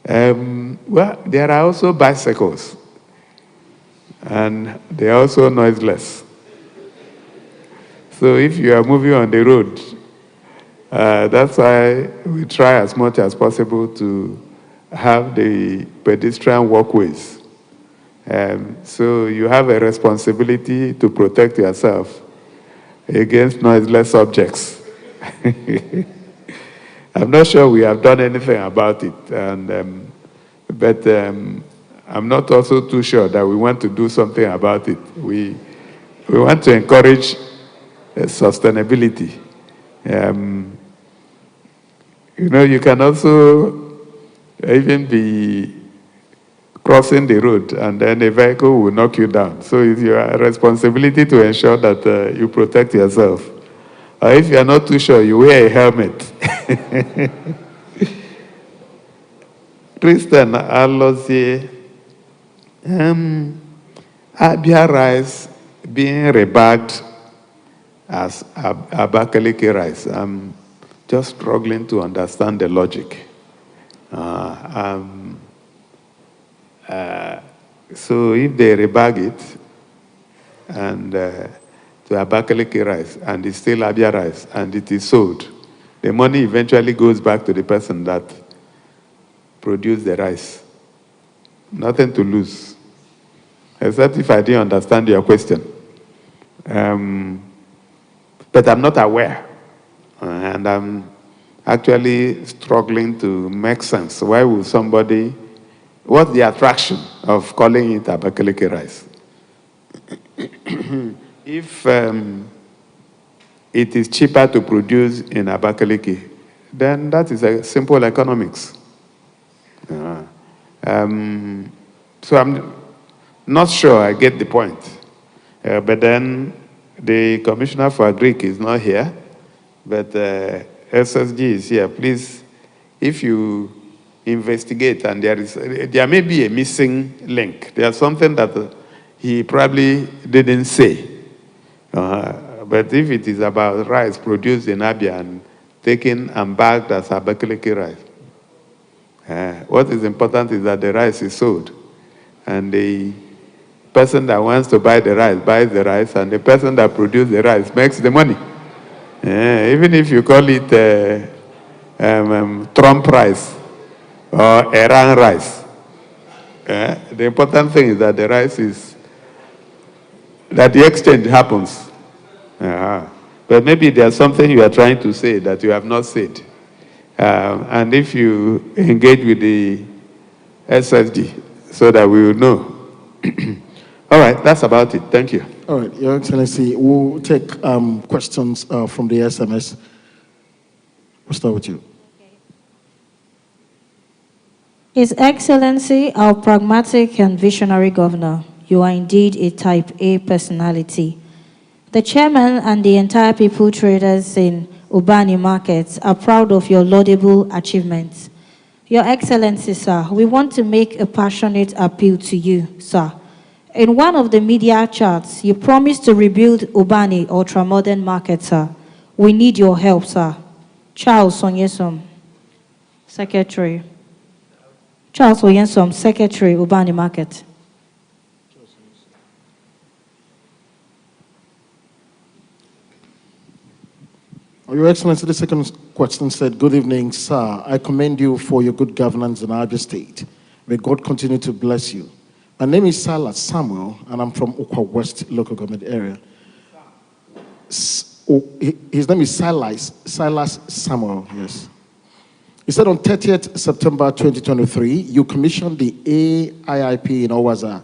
Well, there are also bicycles, and they are also noiseless. So if you are moving on the road, that's why we try as much as possible to have the pedestrian walkways. So you have a responsibility to protect yourself against noiseless objects. I'm not sure we have done anything about it, but I'm not also too sure that we want to do something about it. We want to encourage sustainability. You know, you can also even be crossing the road and then a vehicle will knock you down. So it's your responsibility to ensure that you protect yourself. Or if you are not too sure, you wear a helmet. Christian Alozie, Abia rice being rebagged as Abakaliki rice. I'm just struggling to understand the logic. So if they rebag it and to Abakaliki rice and it's still Abia rice and it is sold, the money eventually goes back to the person that produced the rice. Nothing to lose. Except if I didn't understand your question. But I'm not aware. And I'm actually struggling to make sense. Why would somebody, what's the attraction of calling it Abakaliki rice? If it is cheaper to produce in Abakaliki, then that is a simple economics. So I'm not sure I get the point. But then the Commissioner for Agric is not here, but SSG is here. Please, if you investigate and there may be a missing link. There's something that he probably didn't say. But if it is about rice produced in Abia and taken and bagged as Abakaliki rice, what is important is that the rice is sold. And the person that wants to buy the rice buys the rice, and the person that produces the rice makes the money. Even if you call it Trump rice or Iran rice, the important thing is that the rice is, that the exchange happens. But maybe there's something you are trying to say that you have not said. And if you engage with the SSD so that we will know. All right, that's about it. Thank you. All right, Your Excellency, we'll take questions from the SMS. We'll start with you. His Excellency, our pragmatic and visionary governor, you are indeed a type A personality. The chairman and the entire people traders in Ubani markets are proud of your laudable achievements. Your Excellency, sir, we want to make a passionate appeal to you, sir. In one of the media charts, you promised to rebuild Ubani ultra-modern market, sir. We need your help, sir. Charles Onyesom, Secretary. Charles Onyesom, Secretary, Ubani Market. Your Excellency, the second question said, good evening, sir. I commend you for your good governance in Abia State. May God continue to bless you. My name is Silas Samuel, and I'm from Okwa West local government area. His name is Silas Samuel, yes. He said on 30th September 2023, you commissioned the AIIP in Owaza.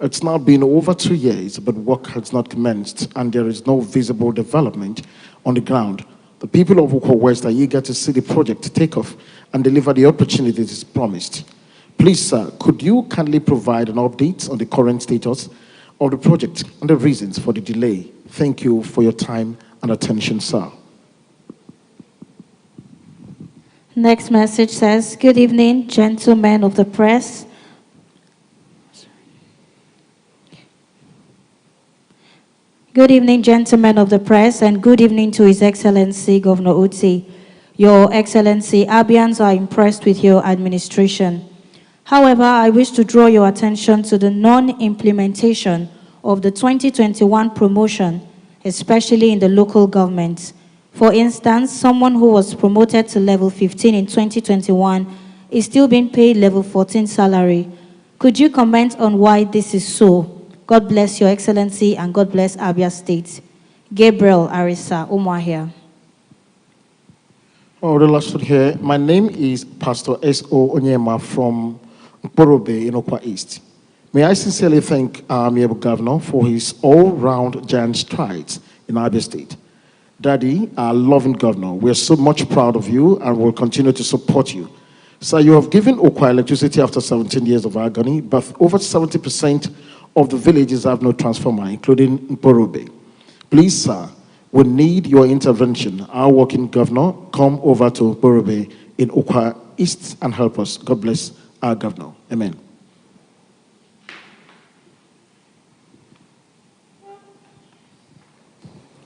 It's now been over 2 years, but work has not commenced, and there is no visible development on the ground. The people of Okwa West are eager to see the project take off and deliver the opportunities promised. Please, sir, could you kindly provide an update on the current status of the project and the reasons for the delay? Thank you for your time and attention, sir. Next message says, good evening, gentlemen of the press. Good evening, gentlemen of the press, and good evening to His Excellency Governor Otti. Your Excellency, Abians are impressed with your administration. However, I wish to draw your attention to the non-implementation of the 2021 promotion, especially in the local government. For instance, someone who was promoted to level 15 in 2021 is still being paid level 14 salary. Could you comment on why this is so? God bless Your Excellency and God bless Abia State. Gabriel Arisa, Umuahia. Oh, the last one here. My name is Pastor S.O. Onyema from Mporobe in Okwa East. May I sincerely thank our amiable governor for his all-round giant strides in Abia State. Daddy, our loving governor, we are so much proud of you and will continue to support you. Sir, you have given Okwa electricity after 17 years of agony, but over 70% of the villages have no transformer, including Mporobe. Please, sir, we need your intervention. Our working governor, come over to Mporobe in Okwa East and help us. God bless our governor. Amen.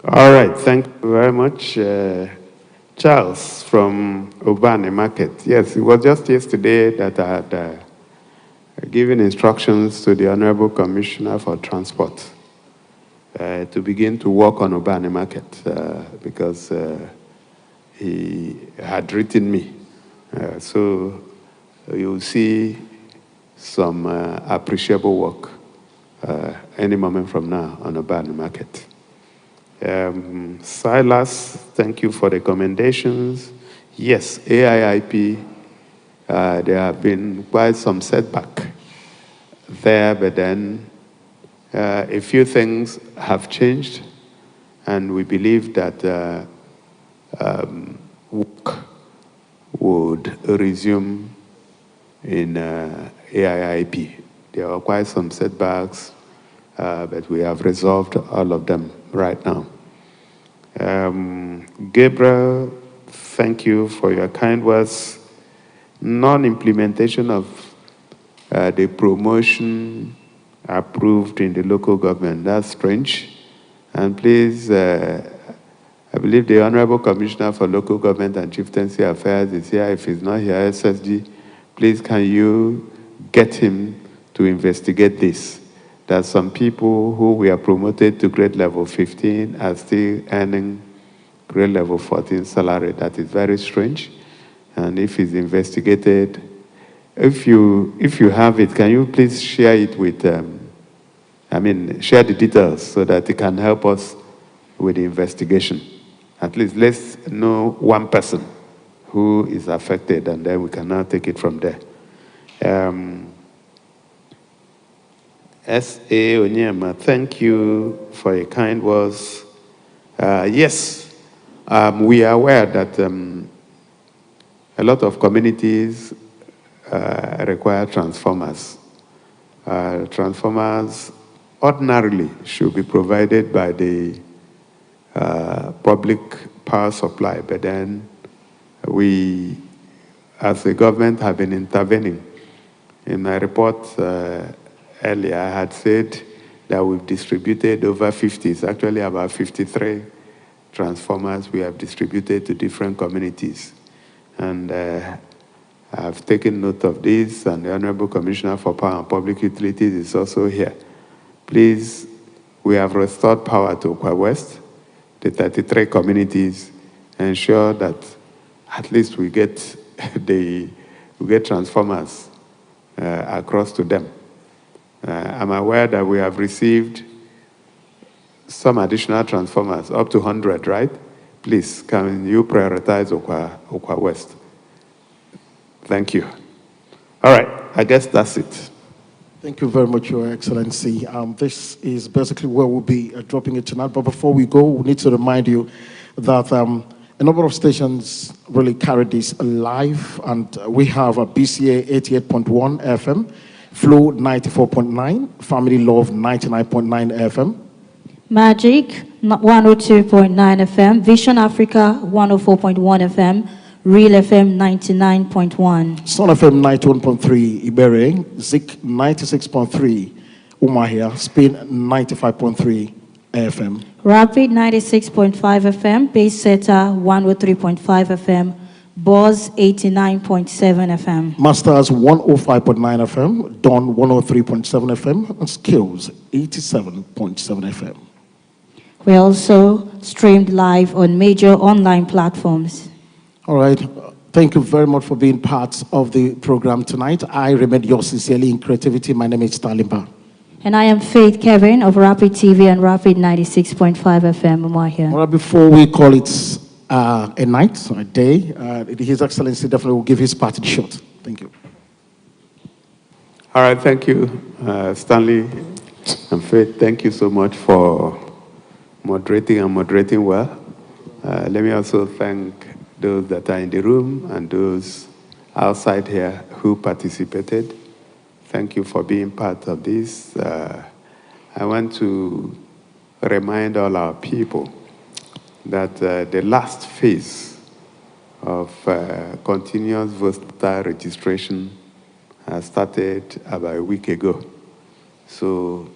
All right, thank you very much. Charles from Ubani Market. Yes, it was just yesterday that I had given instructions to the Honorable Commissioner for Transport to begin to work on Ubani Market because he had written me. So you'll see some appreciable work any moment from now on Oban market. Silas, thank you for the commendations. Yes, AIIP, there have been quite some setback there, but then a few things have changed, and we believe that work would resume in AIIP. There are quite some setbacks, but we have resolved all of them right now. Gabriel, thank you for your kind words. Non-implementation of the promotion approved in the local government, that's strange. And please, I believe the Honorable Commissioner for Local Government and Chieftaincy Affairs is here. If he's not here, SSG, please can you get him to investigate this? That some people who were promoted to grade level 15 are still earning grade level 14 salary. That is very strange. And if it's investigated, if you have it, can you please share it with, share the details so that it can help us with the investigation. At least let's know one person who is affected, and then we can now take it from there. S.A. Onyema, thank you for your kind words. Yes, we are aware that a lot of communities require transformers. Transformers ordinarily should be provided by the public power supply, but then we, as a government, have been intervening. In my report earlier, I had said that we've distributed over 50, it's actually about 53 transformers we have distributed to different communities. And I've taken note of this, and the Honorable Commissioner for Power and Public Utilities is also here. Please, we have restored power to Okwa West, the 33 communities, ensure that at least we get transformers across to them. I'm aware that we have received some additional transformers, up to 100, right? Please, can you prioritize Okwa West? Thank you. All right, I guess that's it. Thank you very much, Your Excellency. This is basically where we'll be dropping it tonight. But before we go, we need to remind you that a number of stations really carry this live, and we have a BCA 88.1 FM, Flow 94.9, Family Love 99.9 FM. Magic 102.9 FM, Vision Africa 104.1 FM, Real FM 99.1. Sun FM 91.3 Ibere, Zik 96.3, Umahia, Spain 95.3 FM. Rapid 96.5 FM, Base Setter 103.5 FM, Buzz 89.7 FM. Masters 105.9 FM, Dawn 103.7 FM, and Skills 87.7 FM. We're also streamed live on major online platforms. All right. Thank you very much for being part of the program tonight. I remain yours sincerely in creativity. My name is Stalimba. And I am Faith Kevin of Rapid TV and Rapid 96.5 FM. Umahia. All right, before we call it a night or a day, His Excellency definitely will give his parting shot. Thank you. All right, thank you, Stanley and Faith. Thank you so much for moderating well. Let me also thank those that are in the room and those outside here who participated. Thank you for being part of this. I want to remind all our people that the last phase of continuous voter registration has started about a week ago. So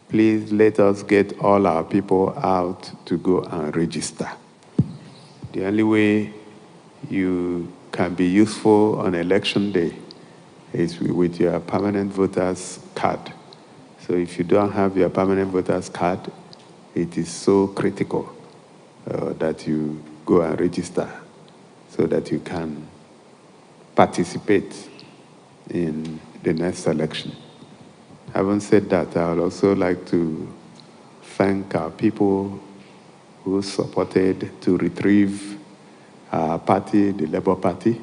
please let us get all our people out to go and register. The only way you can be useful on election day is with your permanent voters card. So if you don't have your permanent voters card, it is so critical that you go and register so that you can participate in the next election. Having said that, I would also like to thank our people who supported to retrieve our party, the Labour Party,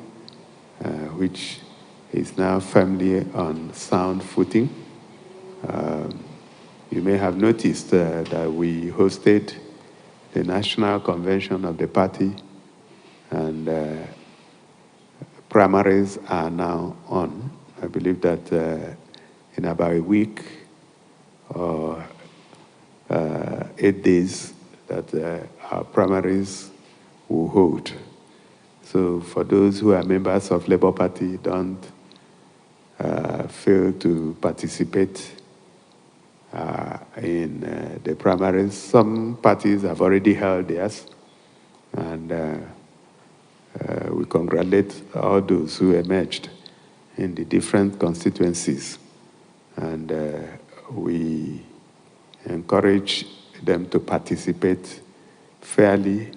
which is now firmly on sound footing. You may have noticed that we hosted the national convention of the party, and primaries are now on. I believe that in about a week or 8 days that our primaries will hold. So for those who are members of Labour Party, don't fail to participate in the primaries. Some parties have already held theirs, and we congratulate all those who emerged in the different constituencies, and we encourage them to participate fairly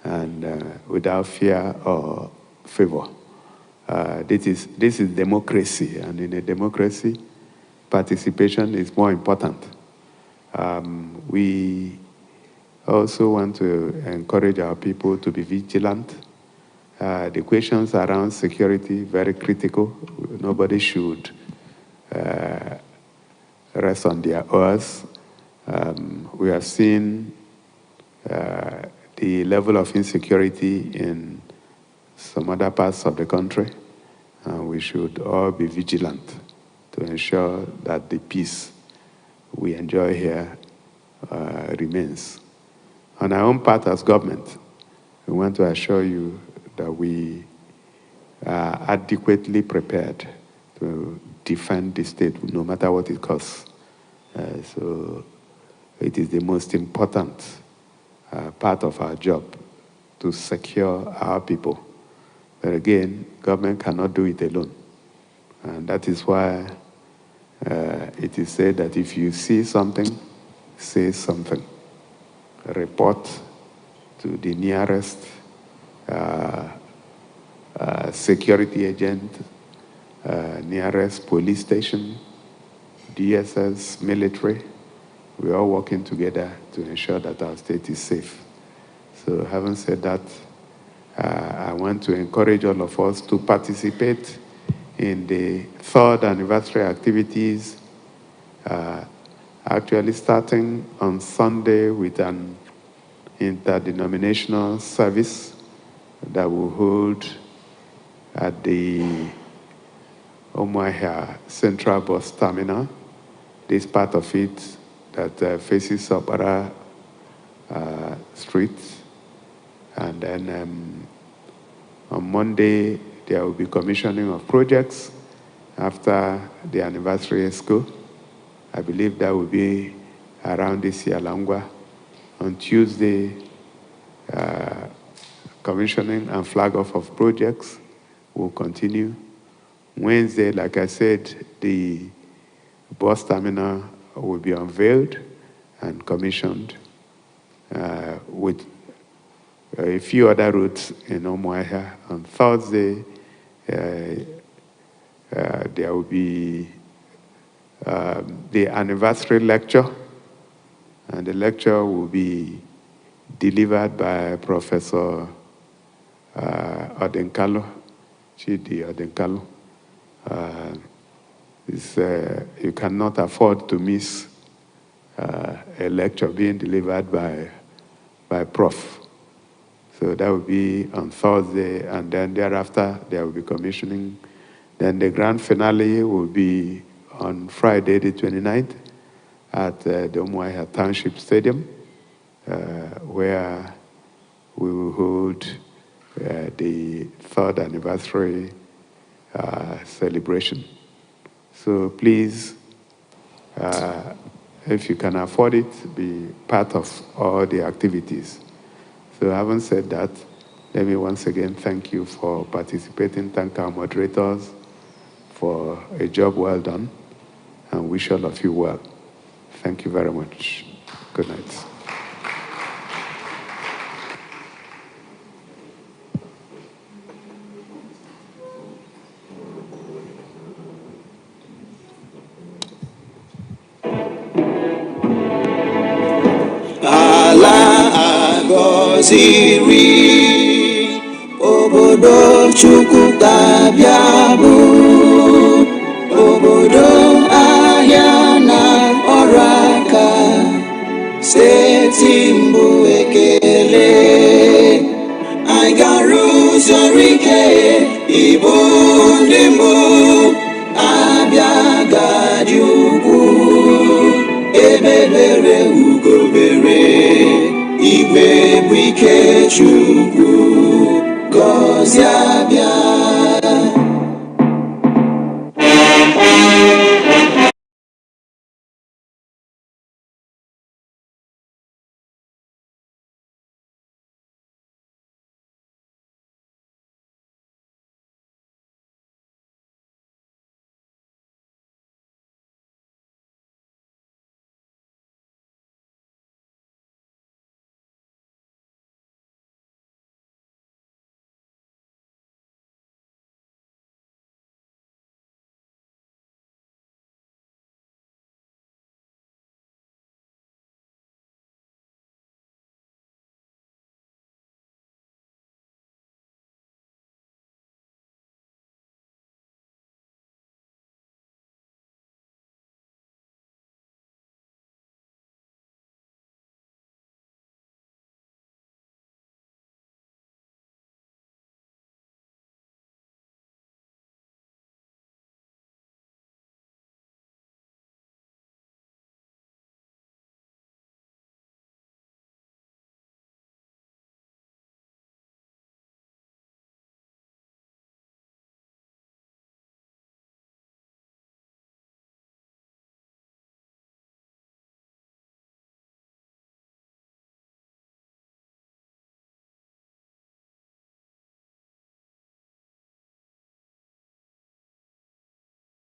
and without fear or favor. This is democracy, and in a democracy, participation is more important. We also want to encourage our people to be vigilant. The questions around security, very critical. Nobody should rest on their oars. We have seen the level of insecurity in some other parts of the country, and we should all be vigilant to ensure that the peace we enjoy here remains. On our own part as government, we want to assure you that we are adequately prepared to defend the state no matter what it costs. So it is the most important part of our job to secure our people. But again, government cannot do it alone. And that is why it is said that if you see something, say something. Report to the nearest security agent, nearest police station, DSS, military. We're all working together to ensure that our state is safe. So having said that, I want to encourage all of us to participate in the 3rd anniversary activities, actually starting on Sunday with an interdenominational service that will hold at the Umuahia Central Bus Terminal. This part of it that faces Sabara Street. And then on Monday, there will be commissioning of projects after the anniversary expo. I believe that will be around this year, Langwa. On Tuesday, commissioning and flag off of projects will continue. Wednesday, like I said, the bus terminal will be unveiled and commissioned with a few other routes in Umuahia. On Thursday, there will be the anniversary lecture, and the lecture will be delivered by Professor Odenkalo, Chidi Odenkalo. You cannot afford to miss a lecture being delivered by Prof. So that will be on Thursday, and then thereafter there will be commissioning. Then the grand finale will be on Friday the 29th at the Umuahia Township Stadium, where we will hold the 3rd anniversary celebration. So please, if you can afford it, be part of all the activities. So having said that, let me once again thank you for participating. Thank our moderators for a job well done, and wish all of you well. Thank you very much. Good night. kwesịrị obodo Chukwu ga-abịa bụ obodo ahịa na ọrụ aka steeti mbụ ekele anyị ga-arụsi ọrụ ike ịbụ ndị mbụ Abịa ga-adị ugwu ebebere ugobere igwe bụ ike Chukwu gọzie Abịa